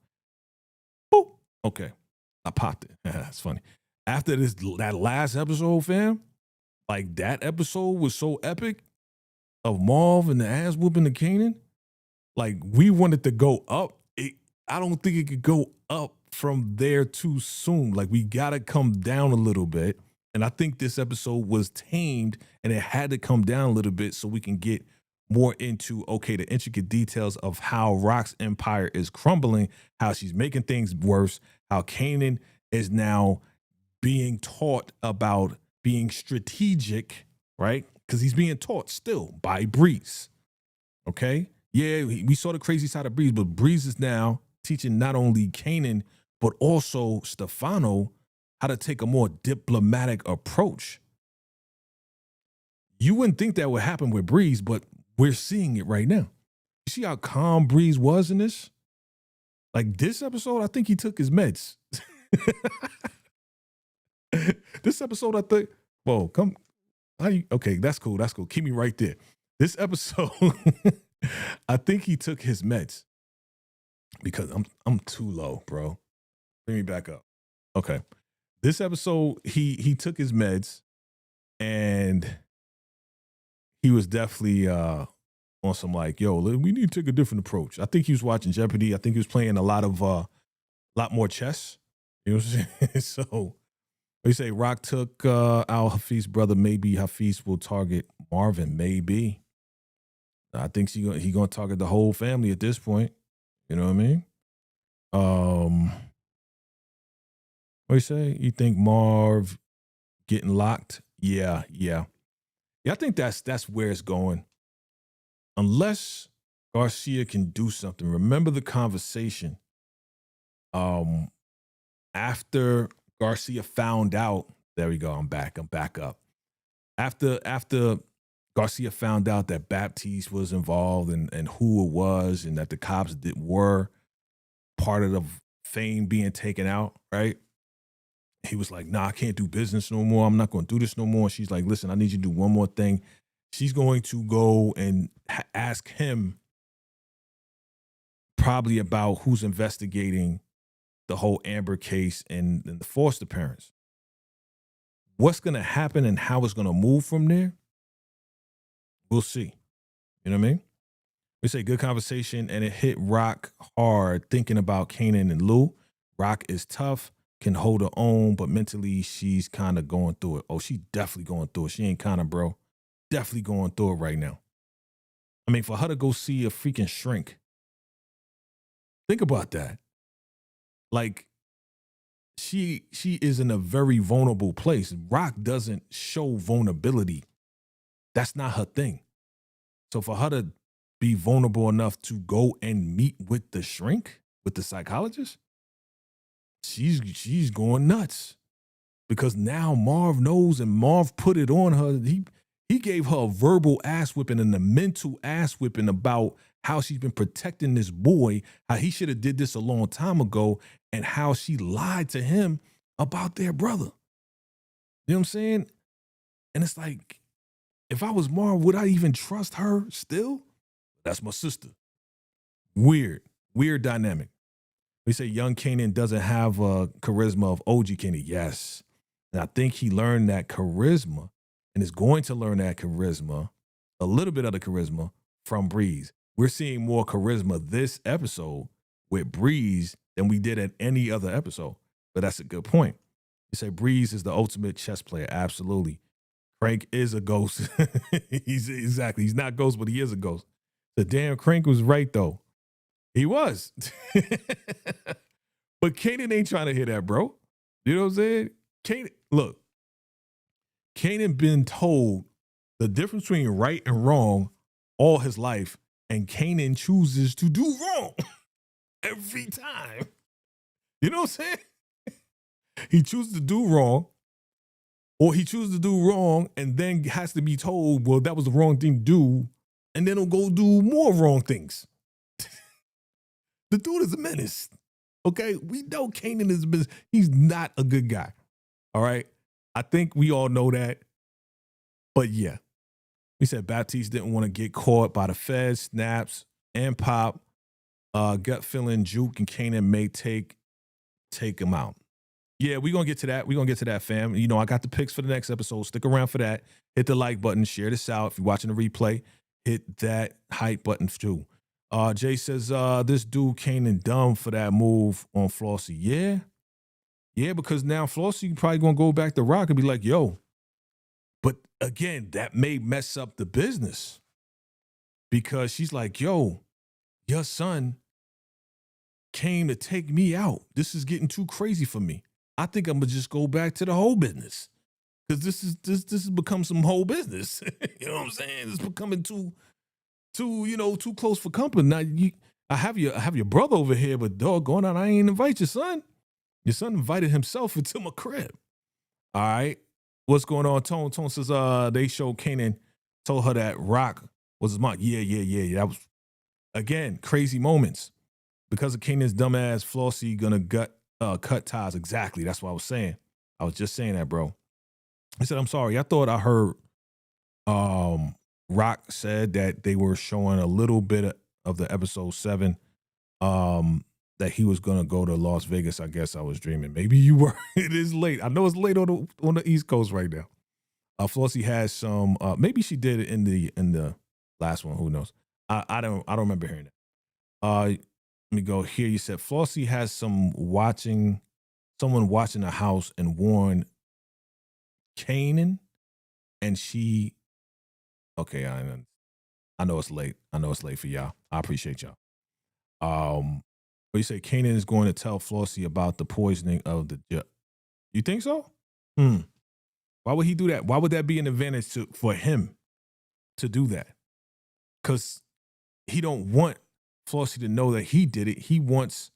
Boop. Okay. I popped it. That's funny. After that last episode, fam, like that episode was so epic of Marv and the ass whooping the Kanan. Like we wanted to go up. I don't think it could go up from there too soon. Like we gotta come down a little bit. And I think this episode was tamed and it had to come down a little bit so we can get more into, okay, the intricate details of how Rock's empire is crumbling, how she's making things worse, how Kanan is now being taught about being strategic, right? Because he's being taught still by Breeze, okay? Yeah, we saw the crazy side of Breeze, but Breeze is now teaching not only Kanan, but also Stefano how to take a more diplomatic approach. You wouldn't think that would happen with Breeze, but we're seeing it right now. You see how calm Breeze was in this? Like this episode, I think he took his meds. This episode, I think, whoa, come. Okay, that's cool. That's cool. Keep me right there. This episode, I think he took his meds because I'm too low, bro. Bring me back up. Okay. This episode, he took his meds and he was definitely on some like, yo, we need to take a different approach. I think he was watching Jeopardy. I think he was playing a lot more chess. You know what I'm saying? So we say Rock took out Hafiz's brother. Maybe Hafiz will target Marvin. Maybe. I think he gonna target the whole family at this point. You know what I mean? What do you say? You think Marv getting locked? Yeah. I think that's where it's going. Unless Garcia can do something. Remember the conversation after Garcia found out. There we go. I'm back up. After Garcia found out that Baptiste was involved and who it was, and that the cops were part of the fame being taken out, right? He was like, nah, I can't do business no more. I'm not going to do this no more. She's like, listen, I need you to do one more thing. She's going to go and ask him probably about who's investigating the whole Amber case and the foster parents. What's going to happen and how it's going to move from there, we'll see. You know what I mean? We say good conversation, and it hit Rock hard thinking about Kanan and Lou. Rock is tough, can hold her own, but mentally she's kind of going through it. Oh, she definitely going through it. She ain't kind of, bro. Definitely going through it right now. I mean, for her to go see a freaking shrink. Think about that. Like, she is in a very vulnerable place. Rock doesn't show vulnerability. That's not her thing. So for her to be vulnerable enough to go and meet with the shrink, with the psychologist, she's going nuts. Because now Marv knows, and Marv put it on her. He gave her a verbal ass whipping and a mental ass whipping about how she's been protecting this boy, how he should have did this a long time ago, and how she lied to him about their brother. You know what I'm saying? And it's like, if I was Marv, would I even trust her still? That's my sister. Weird dynamic. We say young Kanan doesn't have a charisma of OG Kanan. Yes. And I think he learned that charisma and is going to learn that charisma a little bit of the charisma from Breeze. We're seeing more charisma this episode with Breeze than we did at any other episode. But that's a good point. You say Breeze is the ultimate chess player. Absolutely. Crank is a ghost. He's not ghost, but he is a ghost. The damn Crank was right though. He was. But Kanan ain't trying to hear that, bro. You know what I'm saying? Kanan been told the difference between right and wrong all his life, and Kanan chooses to do wrong every time. You know what I'm saying? He chooses to do wrong, or he chooses to do wrong and then has to be told, well, that was the wrong thing to do, and then he'll go do more wrong things. The dude is a menace. Okay? We know Kanan is a menace. He's not a good guy. All right? I think we all know that. But yeah. We said Baptiste didn't want to get caught by the feds, snaps, and pop. Gut feeling Juke and Kanan may take him out. Yeah, we're going to get to that. We're going to get to that, fam. You know, I got the picks for the next episode. Stick around for that. Hit the like button. Share this out. If you're watching the replay, hit that hype button too. Jay says, this dude Kanan dumb for that move on Flossie. Yeah. Yeah, because now Flossie probably going to go back to Rock and be like, yo. But again, that may mess up the business. Because she's like, yo, your son came to take me out. This is getting too crazy for me. I think I'm gonna just go back to the whole business, because this has become some whole business. You know what I'm saying? It's becoming too close for company. Now I have your brother over here, but doggone it, I ain't invite your son. Your son invited himself into my crib. All right, what's going on? Tone says they showed Kanan told her that Rock was his mom. Yeah. That was again crazy moments because of Kanan's dumbass. Flossie gonna cut ties. Exactly. That's what I was saying. I was just saying that, bro. I said, I'm sorry. I thought I heard Rock said that they were showing a little bit of the episode 7 that he was going to go to Las Vegas. I guess I was dreaming. Maybe you were. It is late. I know it's late on the East Coast right now. Flossie has some maybe she did it in the last one. Who knows? I don't remember hearing it. Let me go here. You said Flossie has someone watching the house and warned Kanan, and she. Okay, I know it's late. I know it's late for y'all. I appreciate y'all. But you say Kanan is going to tell Flossie about the poisoning of the. You think so? Why would he do that? Why would that be an advantage for him to do that? Because he don't want Flossie to know that he did it. He wants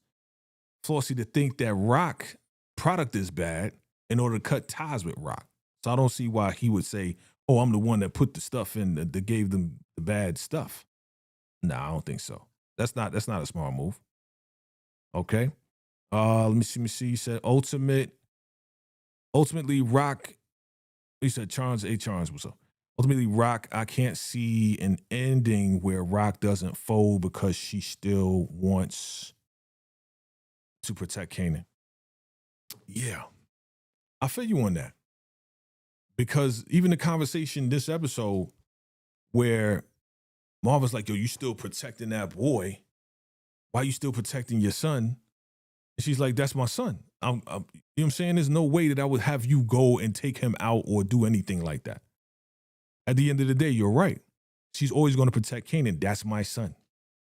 Flossie to think that Rock product is bad in order to cut ties with Rock. So I don't see why he would say, oh, I'm the one that put the stuff in that gave them the bad stuff. Nah, I don't think so. That's not a smart move. Okay. Let me see. You said ultimately Rock. You said Charles what's up? Ultimately, Rock, I can't see an ending where Rock doesn't fold because she still wants to protect Kanan. Yeah. I feel you on that. Because even the conversation this episode where Marva's like, yo, you still protecting that boy. Why you still protecting your son? And she's like, that's my son. You know what I'm saying? There's no way that I would have you go and take him out or do anything like that. At the end of the day, you're right. She's always going to protect Kanan. That's my son.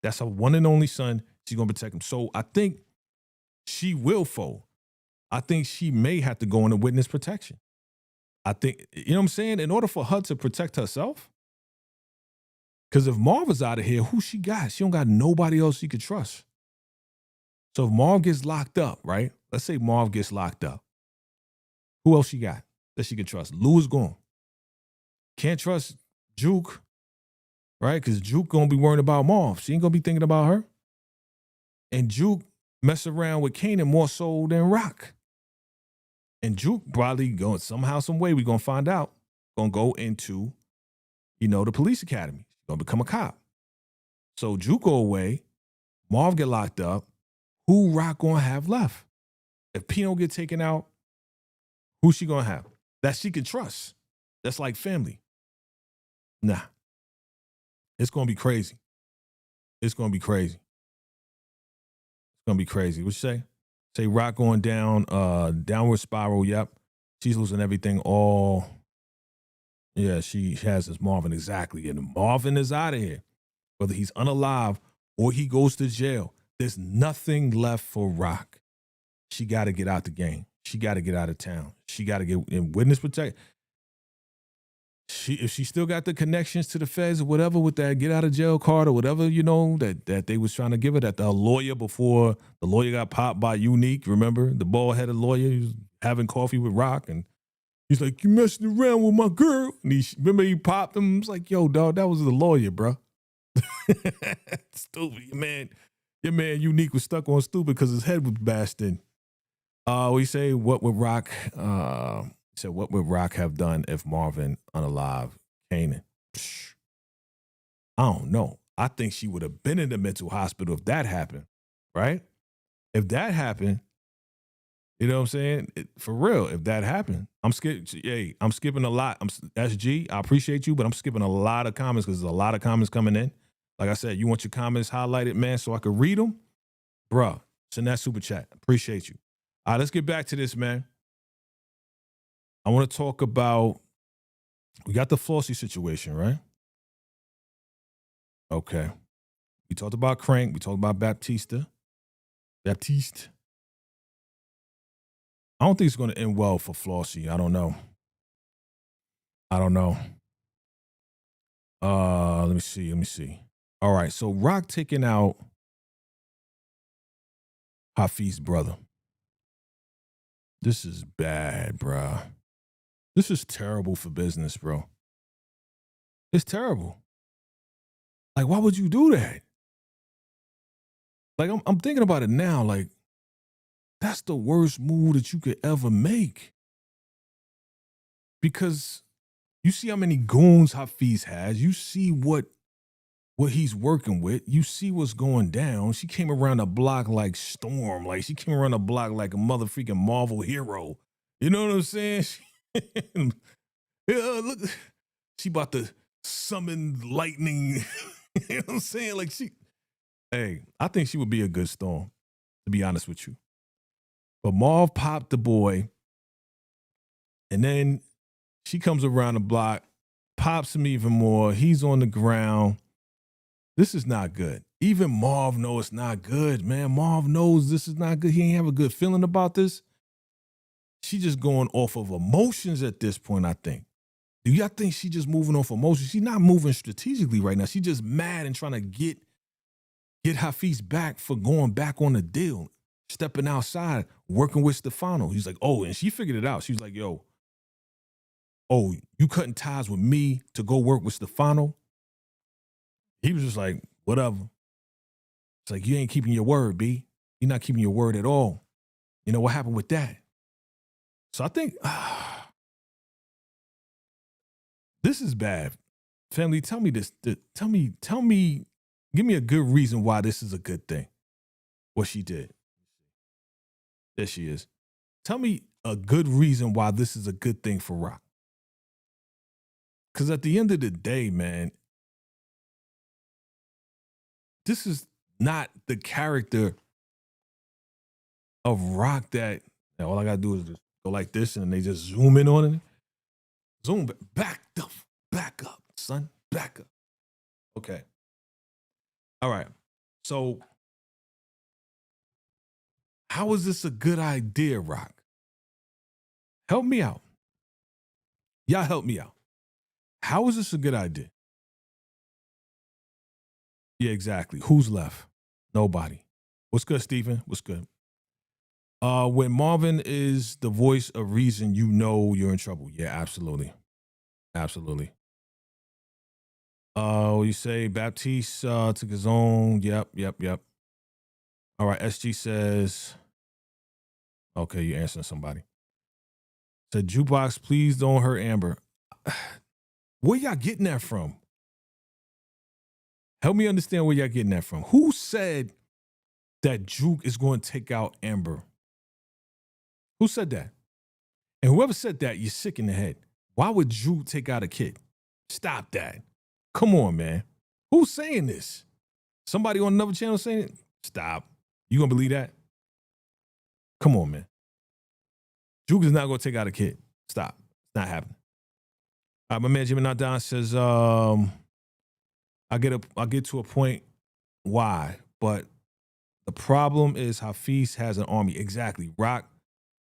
That's her one and only son. She's going to protect him. So I think she will fold. I think she may have to go into witness protection. I think, you know what I'm saying? In order for her to protect herself, because if Marv is out of here, who she got? She don't got nobody else she could trust. So if Marv gets locked up, right? Let's say Marv gets locked up. Who else she got that she can trust? Lou is gone. Can't trust Juke, right? Because Juke going to be worrying about Marv. She ain't going to be thinking about her. And Juke mess around with Kanan more so than Rock. And Juke probably going somehow, some way, we're going to find out, going to go into, the police academy. She's going to become a cop. So Juke go away. Marv get locked up. Who Rock going to have left? If Pino get taken out, who she going to have? That she can trust. That's like family. Nah. It's gonna be crazy. It's gonna be crazy. It's gonna be crazy. What you say? Say Rock going down, downward spiral. Yep. She's losing everything. All yeah, she has this Marvin exactly, and Marvin is out of here. Whether he's unalive or he goes to jail, there's nothing left for Rock. She got to get out the game. She got to get out of town. She got to get in witness protect. If she still got the connections to the feds or whatever with that get out of jail card or whatever, you know, that they was trying to give her, that the lawyer before the lawyer got popped by Unique, remember? The bald-headed lawyer, he was having coffee with Rock and he's like, you messing around with my girl. And remember he popped him? It's like, yo, dog, that was the lawyer, bro. Stupid, your man Unique was stuck on stupid because his head was bashed in. We say, what would Rock, said, what would Rock have done if Marvin unalive Kanan? I don't know. I think she would have been in the mental hospital if that happened, right? If that happened, you know what I'm saying? For real, if that happened, I'm skipping a lot. That's G. I appreciate you, but I'm skipping a lot of comments because there's a lot of comments coming in. Like I said, you want your comments highlighted, man, so I could read them? Bruh, send that super chat. Appreciate you. All right, let's get back to this, man. I want to talk about, we got the Flossie situation, right? Okay. We talked about Crank. We talked about Baptiste. I don't think it's going to end well for Flossie. I don't know. Let me see. All right, so Rock taking out Hafiz's brother. This is bad, bro. This is terrible for business, bro. It's terrible. Like, why would you do that? Like, I'm thinking about it now. Like, that's the worst move that you could ever make. Because you see how many goons Hafiz has. You see what he's working with. You see what's going down. She came around the block like Storm. Like, she came around the block like a motherfucking Marvel hero. You know what I'm saying? Yeah, look, she about to summon lightning. You know what I'm saying? Like, I think she would be a good Storm, to be honest with you. But Marv popped the boy, and then she comes around the block, pops him even more. He's on the ground. This is not good. Even Marv knows it's not good, man. Marv knows this is not good. He ain't have a good feeling about this. She just going off of emotions at this point, I think. Do y'all think she just moving off emotions? She's not moving strategically right now. She's just mad and trying to get Hafiz back for going back on the deal, stepping outside, working with Stefano. He's like, oh, and she figured it out. She was like, yo, oh, you cutting ties with me to go work with Stefano? He was just like, whatever. It's like, you ain't keeping your word, B. You're not keeping your word at all. You know what happened with that? So I think this is bad. Family, tell me this. Tell me, give me a good reason why this is a good thing. What she did. There she is. Tell me a good reason why this is a good thing for Rock. Because at the end of the day, man, this is not the character of Rock that all I got to do is just go like this and they just zoom in on it. Zoom back up, son, back up. Okay. All right. So how is this a good idea, Rock? Help me out. Y'all help me out. How is this a good idea? Yeah, exactly. Who's left? Nobody. What's good, Stephen? What's good? When Marvin is the voice of reason, you know you're in trouble. Yeah, absolutely. Absolutely. You say Baptiste took his own. Yep. All right, SG says, okay, you're answering somebody. Said, Jukebox, please don't hurt Amber. Where y'all getting that from? Help me understand where y'all getting that from. Who said that Juke is going to take out Amber? Who said that? And whoever said that, you're sick in the head. Why would Juke take out a kid? Stop that. Come on, man. Who's saying this? Somebody on another channel saying it? Stop. You gonna believe that? Come on, man. Juke is not gonna take out a kid. Stop. It's not happening. All right, my man Jimmy Nadon says, I get to a point why, but the problem is Hafiz has an army. Exactly. Rock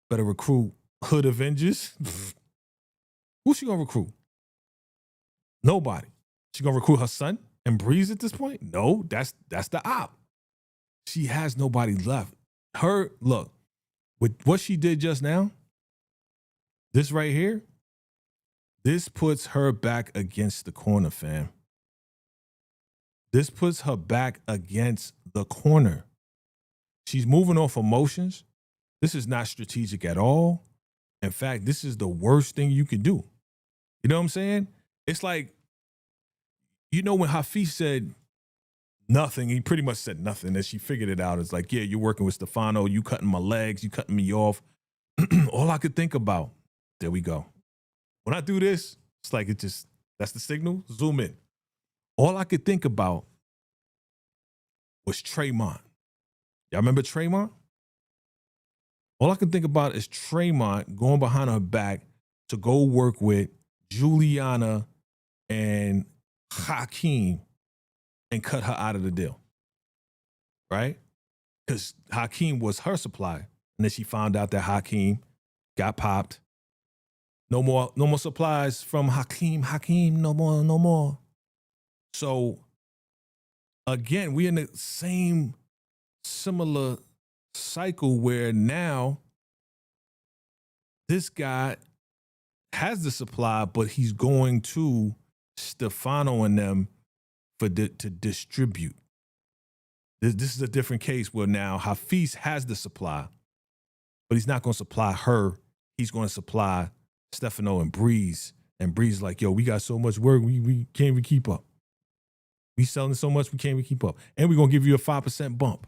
better recruit Hood Avengers. Who's she gonna recruit? Nobody. She gonna recruit her son and Breeze at this point? No, that's the op. She has nobody left. Look, with what she did just now, this right here, this puts her back against the corner, fam. This puts her back against the corner. She's moving off emotions. This is not strategic at all. In fact, this is the worst thing you can do. You know what I'm saying? It's like, you know, when Hafiz said nothing, he pretty much said nothing, and she figured it out. It's like, yeah, you're working with Stefano, you cutting my legs, you cutting me off. All I could think about, there we go. When I do this, it's like that's the signal, zoom in. All I could think about was Tremont. Y'all remember Tremont? All I can think about is Tremont going behind her back to go work with Juliana and Hakeem and cut her out of the deal. Right? Because Hakeem was her supply. And then she found out that Hakeem got popped. No more supplies from Hakeem. Hakeem, no more. So again, we're in the same similar cycle where now this guy has the supply, but he's going to Stefano and them to distribute. This is a different case where now Hafiz has the supply, but he's not going to supply her. He's going to supply Stefano and Breeze. And Breeze is like, yo, we got so much work, we can't even keep up. We selling so much, we can't even keep up. And we're going to give you a 5% bump.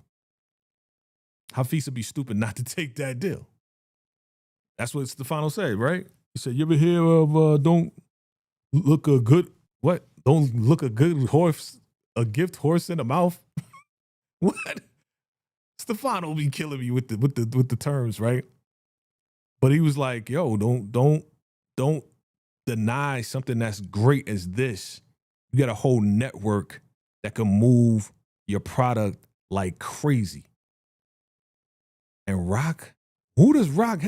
Hafiz would be stupid not to take that deal. That's what Stefano said, right? He said, you ever hear of don't look a good horse, a gift horse in the mouth? What? Stefano be killing me with the terms, right? But he was like, yo, don't deny something that's great as this. You got a whole network that can move your product like crazy. And Rock, where's Rock's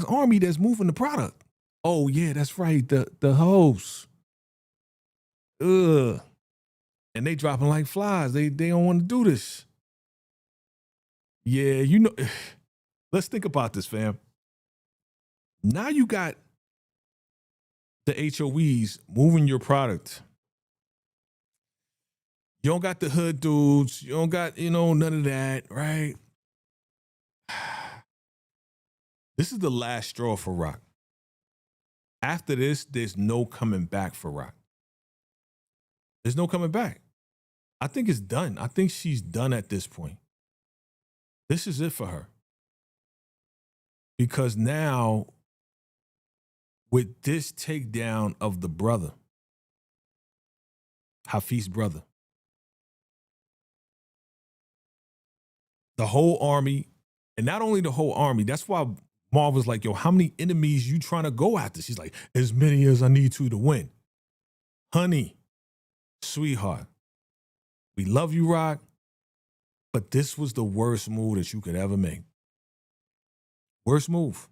army that's moving the product? Oh yeah, that's right, the host. Ugh. And they dropping like flies. They don't want to do this. Yeah, you know, let's think about this, fam. Now you got the HOEs moving your product. You don't got the hood dudes. You don't got, none of that, right? This is the last straw for Rock. After this, there's no coming back for Rock. There's no coming back. I think it's done. I think she's done at this point. This is it for her. Because now, with this takedown of the brother, Hafiz's brother, the whole army, and not only the whole army, that's why Marv was like, yo, how many enemies you trying to go after? She's like, as many as I need to win. Honey, sweetheart, we love you, Rock, but this was the worst move that you could ever make. Worst move.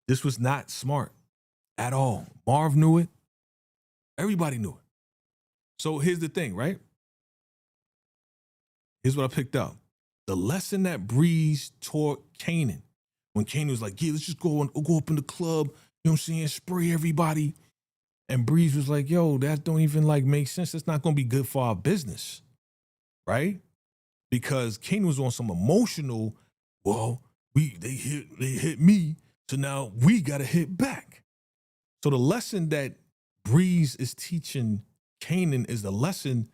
This was not smart at all. Marv knew it. Everybody knew it. So here's the thing, right? Here's what I picked up. The lesson that Breeze taught Kanan, when Kanan was like, yeah, let's just go up in the club, you know what I'm saying, spray everybody. And Breeze was like, yo, that don't even make sense. That's not going to be good for our business, right? Because Kanan was on some emotional, well, they hit me, so now we got to hit back. So the lesson that Breeze is teaching Kanan is the lesson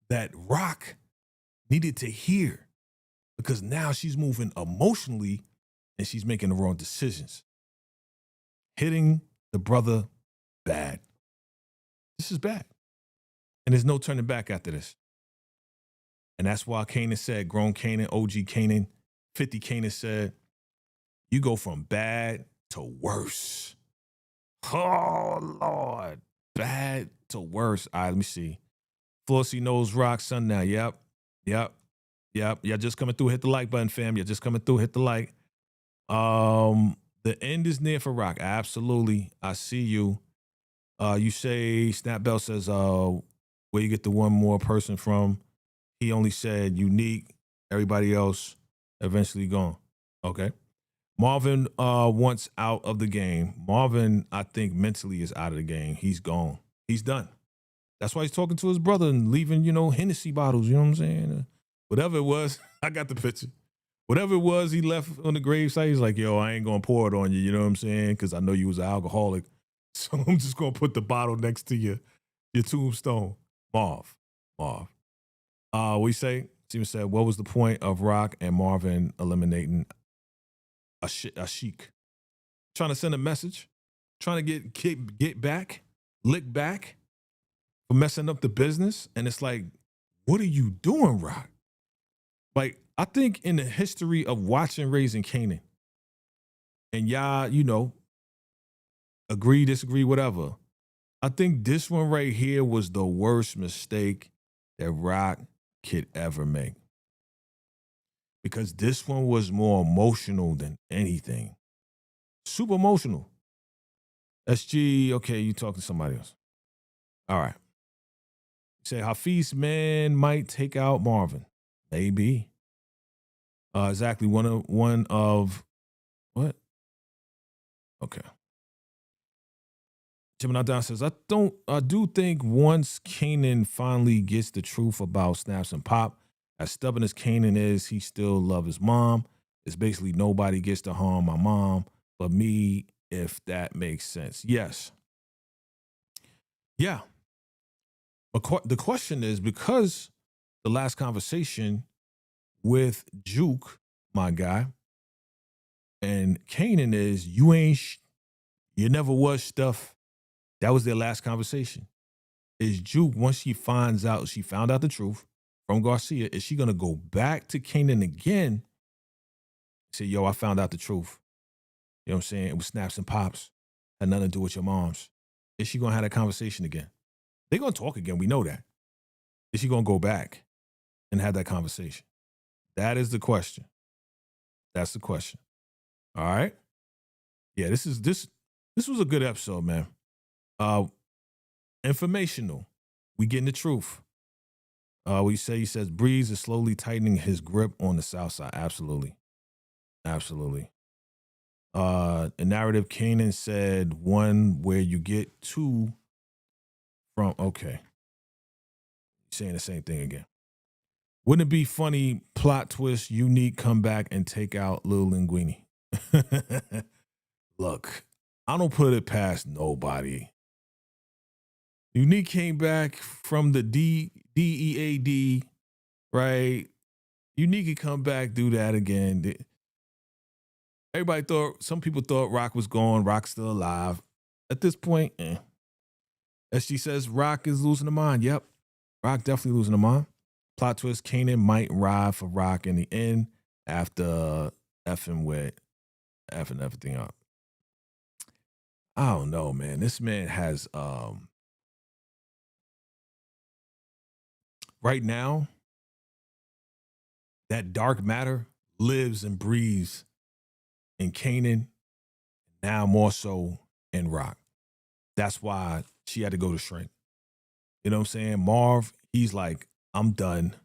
that Rock needed to hear, because now she's moving emotionally and she's making the wrong decisions. Hitting the brother bad. This is bad. And there's no turning back after this. And that's why Kanan said, grown Kanan, OG Kanan, 50 Kanan said, you go from bad to worse. Oh, Lord. Bad to worse. All right, let me see. Flossy Knows Rock Sundown. Yep. Y'all just coming through. Hit the like button, fam. You're just coming through. Hit the like. The end is near for Rock. Absolutely. I see you. You say, Snap Bell says, where you get the one more person from? He only said unique. Everybody else eventually gone. Okay. Marvin wants out of the game. Marvin, I think mentally is out of the game. He's gone. He's done. That's why he's talking to his brother and leaving, Hennessy bottles. You know what I'm saying? Whatever it was, I got the picture. Whatever it was he left on the gravesite, he's like, yo, I ain't going to pour it on you. You know what I'm saying? Because I know you was an alcoholic. So I'm just going to put the bottle next to your tombstone. Marv. What you say? Steven said, what was the point of Rock and Marvin eliminating a Sheik? Trying to send a message? Trying to get back? Lick back? For messing up the business? And it's like, what are you doing, Rock? Like, I think in the history of watching Raising Kanan, and y'all, agree, disagree, whatever, I think this one right here was the worst mistake that Rock could ever make. Because this one was more emotional than anything. Super emotional. SG, okay, you talking to somebody else. All right. Say Hafiz man might take out Marvin. Maybe. Exactly. One of what? Okay. Gemini Down says, I do think once Kanan finally gets the truth about Snaps and Pop, as stubborn as Kanan is, he still loves his mom. It's basically nobody gets to harm my mom but me, if that makes sense. Yes. Yeah. But the question is, because the last conversation with Juke, my guy, and Kanan is, you never was stuff. That was their last conversation. Is Juke, once she found out the truth from Garcia, is she going to go back to Kanan again and say, yo, I found out the truth? You know what I'm saying? It was Snaps and Pops. Had nothing to do with your moms. Is she going to have that conversation again? They're going to talk again. We know that. Is she going to go back and have that conversation? That is the question. That's the question. All right? Yeah, this was a good episode, man. Informational. We getting the truth. He says Breeze is slowly tightening his grip on the South Side. Absolutely. A narrative, Kanan said one where you get two from, okay. Saying the same thing again. Wouldn't it be funny, plot twist, Unique come back and take out Lil Linguini? Look, I don't put it past nobody. Unique came back from the DEAD, right? Unique could come back, do that again. Some people thought Rock was gone. Rock's still alive. At this point, as she says, Rock is losing the mind. Yep. Rock definitely losing the mind. Plot twist, Kanan might ride for Rock in the end after effing everything up. I don't know, man. This man has, right now, that dark matter lives and breathes in Kanan, now more so in Rock. That's why she had to go to shrink. You know what I'm saying? Marv, he's like, I'm done.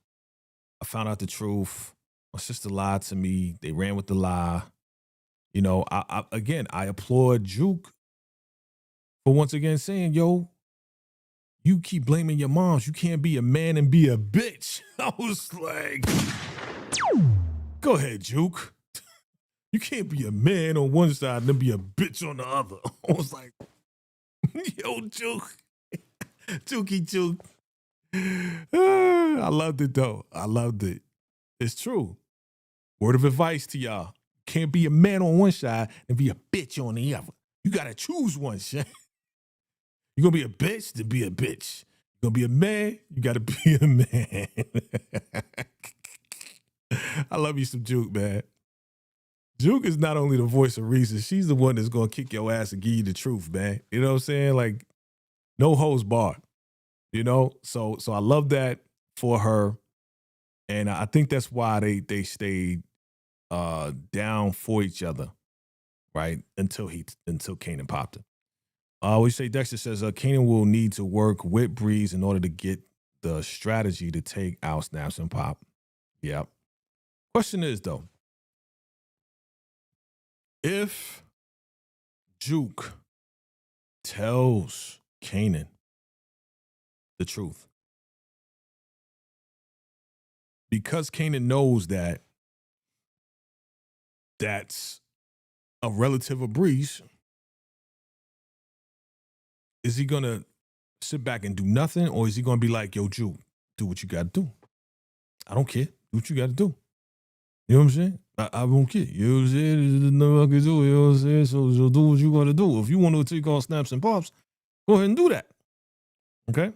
I found out the truth. My sister lied to me. They ran with the lie. You know, I applaud Juke for once again saying, yo, you keep blaming your moms. You can't be a man and be a bitch. I was like, go ahead, Juke. You can't be a man on one side and then be a bitch on the other. I was like, yo, Juke. Juke. I loved it, though. I loved it. It's true. Word of advice to y'all. Can't be a man on one side and be a bitch on the other. You got to choose one, Shane. You gonna be a bitch to be a bitch. You gonna be a man, you gotta be a man. I love you some Juke, man. Juke is not only the voice of reason, she's the one that's gonna kick your ass and give you the truth, man. You know what I'm saying? Like, no holds barred. You know? So I love that for her. And I think that's why they stayed down for each other, right? Until Kanan popped her. We say Dexter says Kanan will need to work with Breeze in order to get the strategy to take out Snaps and Pop. Yep. Question is though, if Juke tells Kanan the truth, because Kanan knows that that's a relative of Breeze, is he gonna sit back and do nothing, or is he gonna be like, yo, Juke, do what you gotta do? I don't care. Do what you gotta do. You know what I'm saying? I don't care. You know what I'm saying? There's nothing I can do. You know what I'm saying? So do what you gotta do. If you want to take all Snaps and Pops, go ahead and do that. Okay?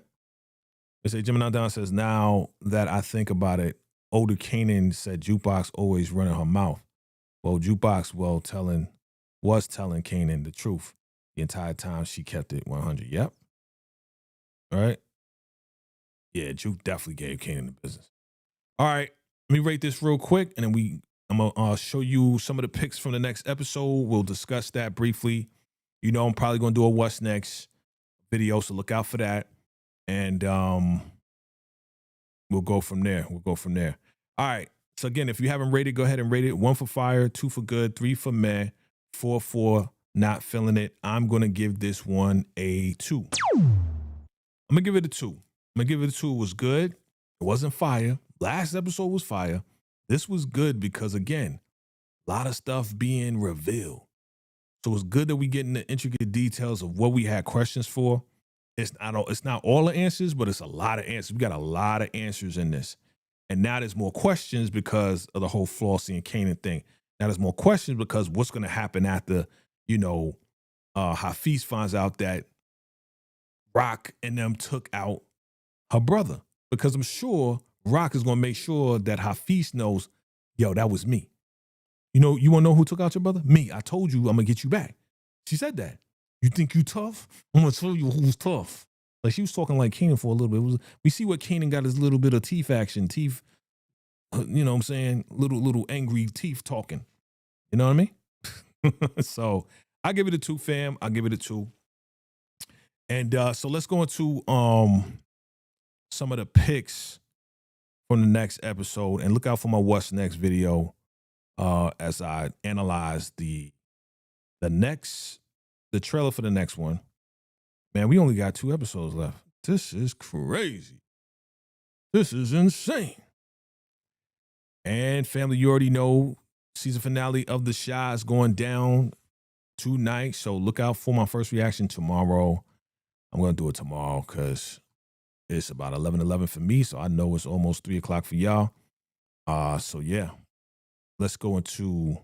They say Gemini Down says, now that I think about it, older Kanan said Jukebox always running her mouth. Well, Jukebox was telling Kanan the truth the entire time. She kept it 100. Yep. All right. Yeah, Juke definitely gave Kanan the business. All right. Let me rate this real quick, and then I'm gonna show you some of the picks from the next episode. We'll discuss that briefly. You know, I'm probably gonna do a what's next video, so look out for that. And we'll go from there. All right. So again, if you haven't rated, go ahead and rate it. 1 for fire, 2 for good, 3 for meh, 4 for not feeling it. I'm gonna give this one a 2. I'm gonna give it a 2. It was good. It wasn't fire. Last episode was fire. This was good because, again, a lot of stuff being revealed. So it's good that we get into intricate details of what we had questions for. It's not all the answers, but it's a lot of answers. We got a lot of answers in this. And now there's more questions because of the whole Flossie and Kanan thing. Now there's more questions because what's going to happen after, Hafiz finds out that Rock and them took out her brother. Because I'm sure Rock is going to make sure that Hafiz knows, yo, that was me. You want to know who took out your brother? Me. I told you I'm going to get you back. She said that. You think you tough? I'm going to tell you who's tough. Like, she was talking like Kanan for a little bit. We see what Kanan got his little bit of teeth action. Teeth, you know what I'm saying? Little angry teeth talking. You know what I mean? So I give it a 2, fam. I give it a 2. And so let's go into some of the picks from the next episode, and look out for my what's next video as I analyze the trailer for the next one. Man, we only got 2 episodes left. This is crazy. This is insane. And family, you already know season finale of The Chi is going down tonight, so look out for my first reaction tomorrow. I'm going to do it tomorrow because it's about 11:11 for me, so I know it's almost 3 o'clock for y'all. So yeah, let's go into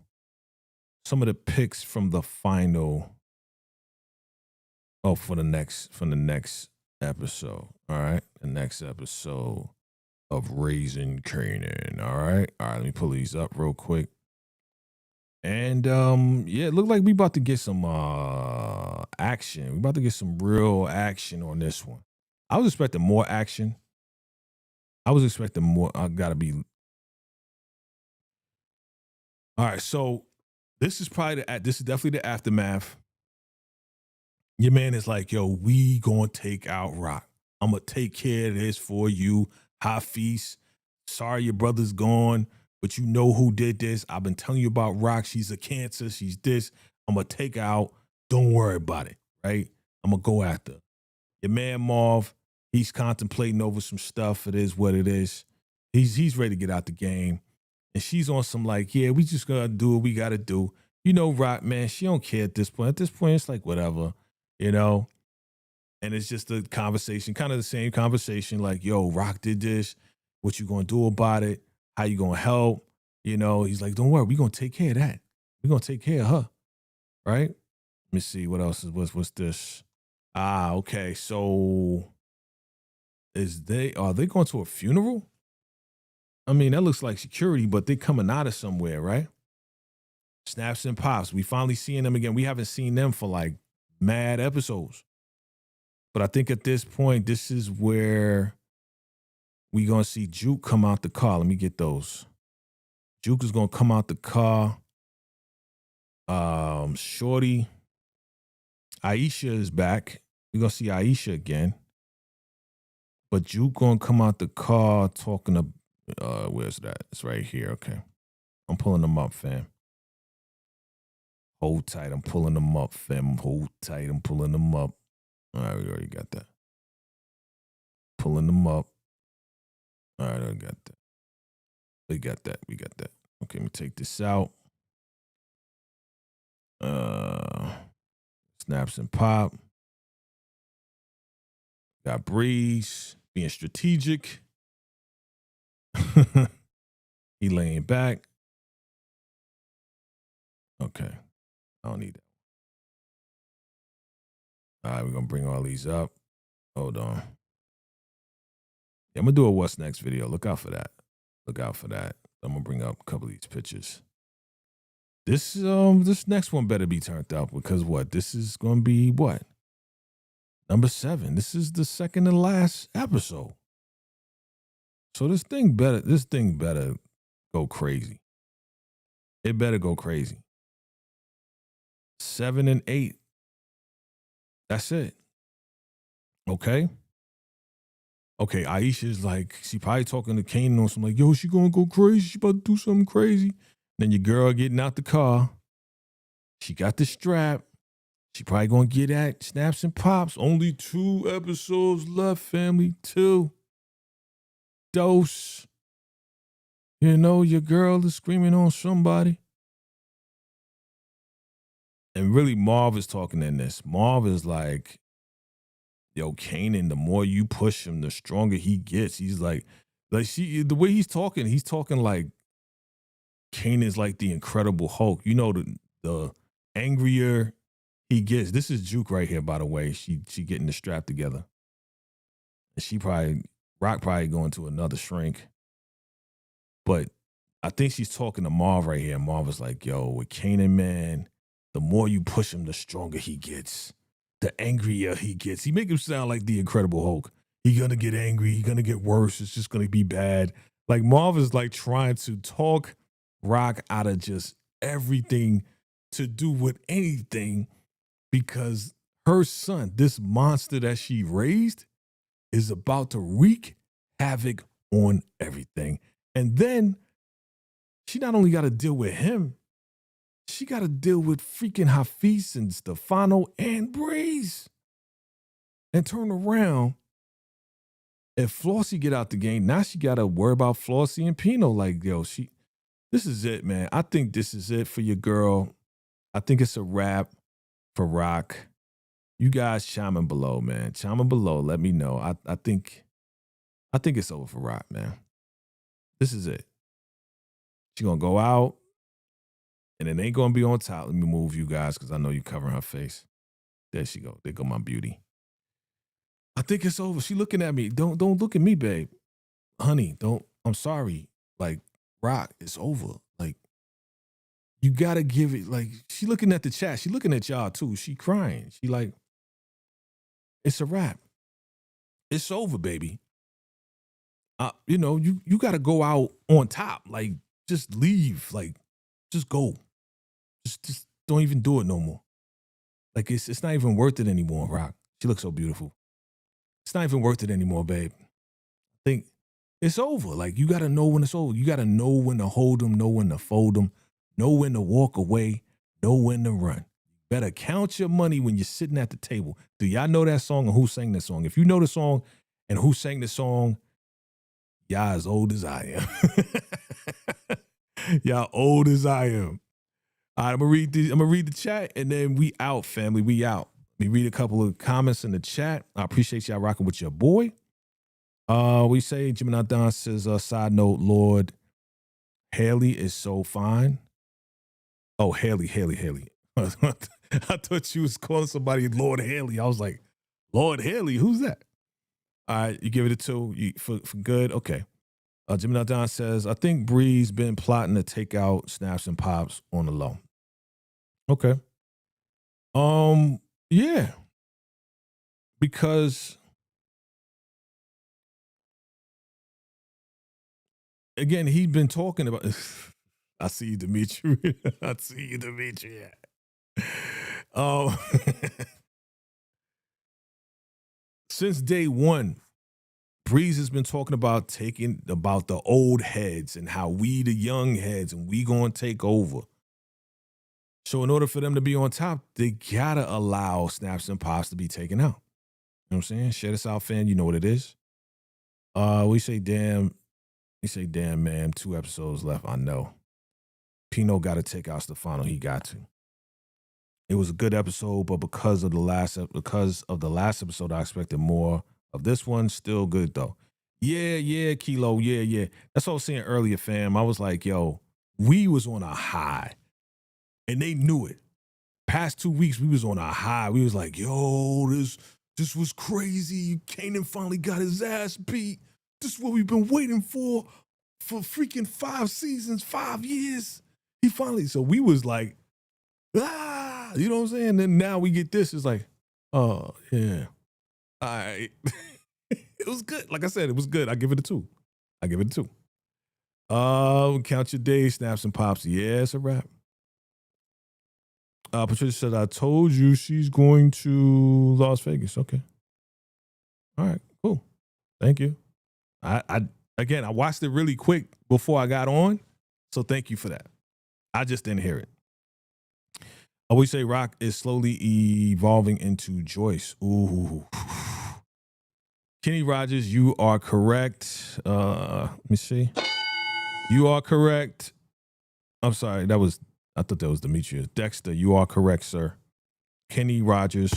some of the picks from the final. For the next episode. All right, the next episode of Raising Kanan. All right. Let me pull these up real quick. And yeah, it looked like we about to get some action. We about to get some real action on this one. I was expecting more action. I was expecting more. I gotta be. All right, so this is definitely the aftermath. Your man is like, yo, we gonna take out Rock. I'm gonna take care of this for you, Hafiz. Sorry your brother's gone, but you know who did this. I've been telling you about Rock. She's a cancer. She's this. I'm gonna take her out. Don't worry about it, right? I'm gonna go after her. Your man Marv, he's contemplating over some stuff. It is what it is. He's ready to get out the game. And she's on some like, yeah, we just gotta do what we gotta do. Rock, man, she don't care at this point. At this point, it's like whatever, And it's just a conversation, kind of the same conversation, like, yo, Rock did this. What you gonna do about it? How you gonna help? He's like, don't worry, we gonna take care of that. We gonna take care of her. Right? Let me see what else is what's this. Ah, okay. So are they going to a funeral? I mean, that looks like security, but they coming out of somewhere, right? Snaps and Pops. We finally seeing them again. We haven't seen them for like mad episodes. But I think at this point, this is where we gonna see Juke come out the car. Let me get those. Juke is gonna come out the car. Shorty, Aisha is back. We're gonna see Aisha again. But Juke gonna come out the car talking to where's that? It's right here. Okay. I'm pulling them up, fam. Hold tight. I'm pulling them up, fam. Hold tight. I'm pulling them up. All right, we already got that. Pulling them up. All right, I got that. We got that. We got that. Okay, let me take this out. Snaps and Pop. Got Breeze being strategic. He laying back. Okay. I don't need that. All right, we're going to bring all these up. Hold on. Yeah, I'm going to do a what's next video. Look out for that. Look out for that. I'm going to bring up a couple of these pictures. This next one better be turned up because what? This is going to be what? Number 7. This is the second and last episode. So this thing better go crazy. It better go crazy. 7 and 8. That's it. Okay. Okay, Aisha's like, she probably talking to Kanan on something like, yo, she gonna go crazy. She about to do something crazy. Then your girl getting out the car. She got the strap. She probably gonna get at Snaps and Pops. Only 2 episodes left, family. 2. Dose. You know, your girl is screaming on somebody. And really, Marv is talking in this. Marv is like, yo, Kanan, the more you push him, the stronger he gets. He's like the way he's talking like Kanan's like the Incredible Hulk. You know, the angrier he gets. This is Juke right here, by the way. She getting the strap together. And Rock probably going to another shrink. But I think she's talking to Marv right here. Marv is like, yo, with Kanan, man, the more you push him, the stronger he gets. The angrier he gets. He make him sound like the Incredible Hulk. He gonna get angry. He gonna get worse. It's just gonna be bad. Like Marv is like trying to talk Rock out of just everything to do with anything because her son, this monster that she raised, is about to wreak havoc on everything. And then she not only got to deal with him, she got to deal with freaking Hafiz and Stefano and Breeze. And turn around. If Flossie get out the game, now she got to worry about Flossie and Pino. Like, yo, this is it, man. I think this is it for your girl. I think it's a wrap for Rock. You guys chiming below, man. Chiming below. Let me know. I think it's over for Rock, man. This is it. She gonna go out. And it ain't gonna be on top. Let me move you guys because I know you covering her face. There she go. There go my beauty. I think it's over. She looking at me. Don't look at me, babe. Honey, don't. I'm sorry. Like, Rock, it's over. Like, you gotta give it. Like, she looking at the chat. She looking at y'all too. She crying. She like, it's a wrap. It's over, baby. You know, you gotta go out on top. Like, just leave. Like, just go. Just don't even do it no more. Like it's not even worth it anymore, Rock. She looks so beautiful. It's not even worth it anymore, babe. I think it's over. Like you gotta know when it's over. You gotta know when to hold them, know when to fold them, know when to walk away, know when to run. Better count your money when you're sitting at the table. Do y'all know that song and who sang the song? If you know the song and who sang the song, y'all as old as I am. Y'all old as I am. All right, I'm gonna read the chat and then we out, family. We out. Let me read a couple of comments in the chat. I appreciate y'all rocking with your boy. We say Gemini Don says, side note, Lord Haley is so fine. Oh, Haley. I thought you was calling somebody Lord Haley. I was like, Lord Haley, who's that? All right, you give it a 2 for good. Okay. Jimmy Don says, I think Bree's been plotting to take out Snaps and Pops on the low. Okay. Yeah. Because again, he's been talking about I see you, Dimitri. I see you, Dimitri. Since day one, Breeze has been talking about the old heads and how we the young heads and we gonna take over. So in order for them to be on top, they gotta allow Snaps and Pops to be taken out. You know what I'm saying? Share this out, fan. You know what it is. We say damn, man, 2 episodes left. I know. Pino gotta take out Stefano. He got to. It was a good episode, but because of the last episode, I expected more of this one. Still good though. Yeah, Kilo. Yeah. That's what I was saying earlier, fam. I was like, yo, we was on a high. And they knew it. Past 2 weeks, we was on a high. We was like, yo, this was crazy. Kanan finally got his ass beat. This is what we've been waiting for freaking 5 seasons, 5 years. So we was like, you know what I'm saying? And then now we get this. It's like, oh, yeah. All right. It was good. Like I said, it was good. I give it a 2. Count your days, Snaps and Pops. Yeah, it's a wrap. Patricia said, I told you she's going to Las Vegas. Okay. All right, cool. Thank you. I watched it really quick before I got on. So thank you for that. I just didn't hear it. We say Rock is slowly evolving into Joyce. Ooh. Kenny Rogers, you are correct. Let me see. You are correct. I'm sorry. I thought that was Demetrius. Dexter, you are correct, sir. Kenny Rogers.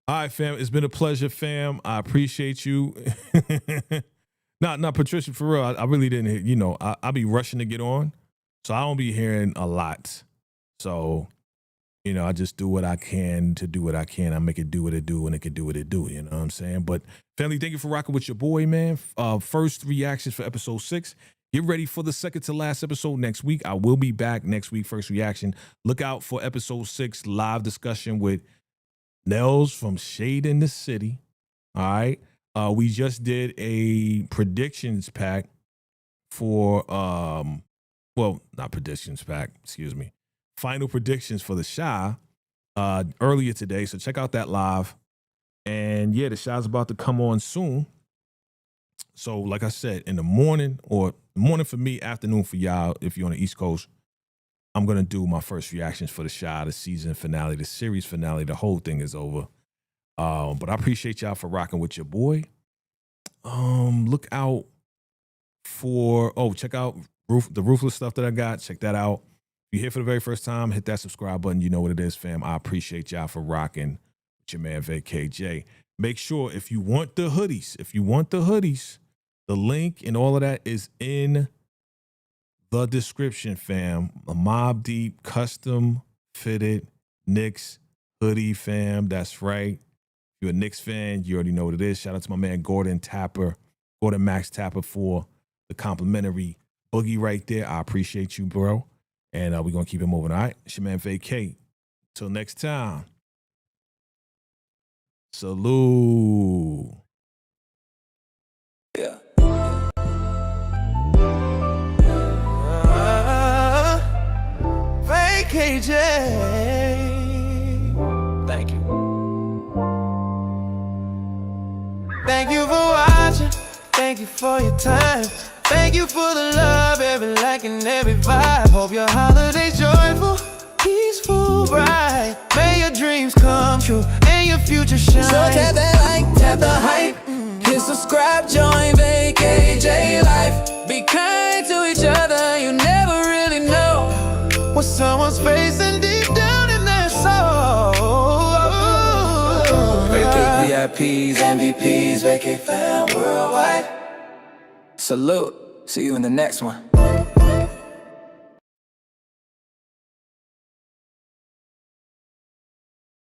All right, fam. It's been a pleasure, fam. I appreciate you. Not Patricia, for real. I really didn't hear, I be rushing to get on. So I don't be hearing a lot. So, I just do what I can to do what I can. I make it do what it do and it can do what it do. You know what I'm saying? But family, thank you for rocking with your boy, man. First reactions for episode 6. Get ready for the second to last episode next week. I will be back next week, first reaction. Look out for episode 6, live discussion with Nels from Shade in the City. All right. We just did a predictions pack for, not predictions pack, excuse me. Final predictions for the Shy earlier today. So check out that live. And yeah, the Shy's about to come on soon. So like I said, in the morning for me, afternoon for y'all, if you're on the East Coast, I'm going to do my first reactions for the Shy, the season finale, the series finale. The whole thing is over. But I appreciate y'all for rocking with your boy. Look out for, check out the Ruthless stuff that I got. Check that out. If you're here for the very first time, hit that subscribe button. You know what it is, fam. I appreciate y'all for rocking with your man, VACAY-J. Make sure if you want the hoodies, the link and all of that is in the description, fam. A Mobb Deep custom fitted Knicks hoodie, fam. That's right. If you're a Knicks fan, you already know what it is. Shout out to my man Gordon Max Tapper for the complimentary boogie right there. I appreciate you, bro. And we're going to keep it moving, all right? It's your man VACAY. Till next time. Salute. Yeah. VACAY-J. Thank you. Thank you for watching. Thank you for your time. Thank you for the love, every like and every vibe. Hope your holiday's joyful, peaceful, bright. May your dreams come true and your future shine. So tap that like, tap the hype. Hit subscribe, join VACAY-J life. Be kind to each other, you never really know what someone's facing deep down in their soul. VACAY VIPs, MVPs, VACAY fam worldwide. Salute. See you in the next one.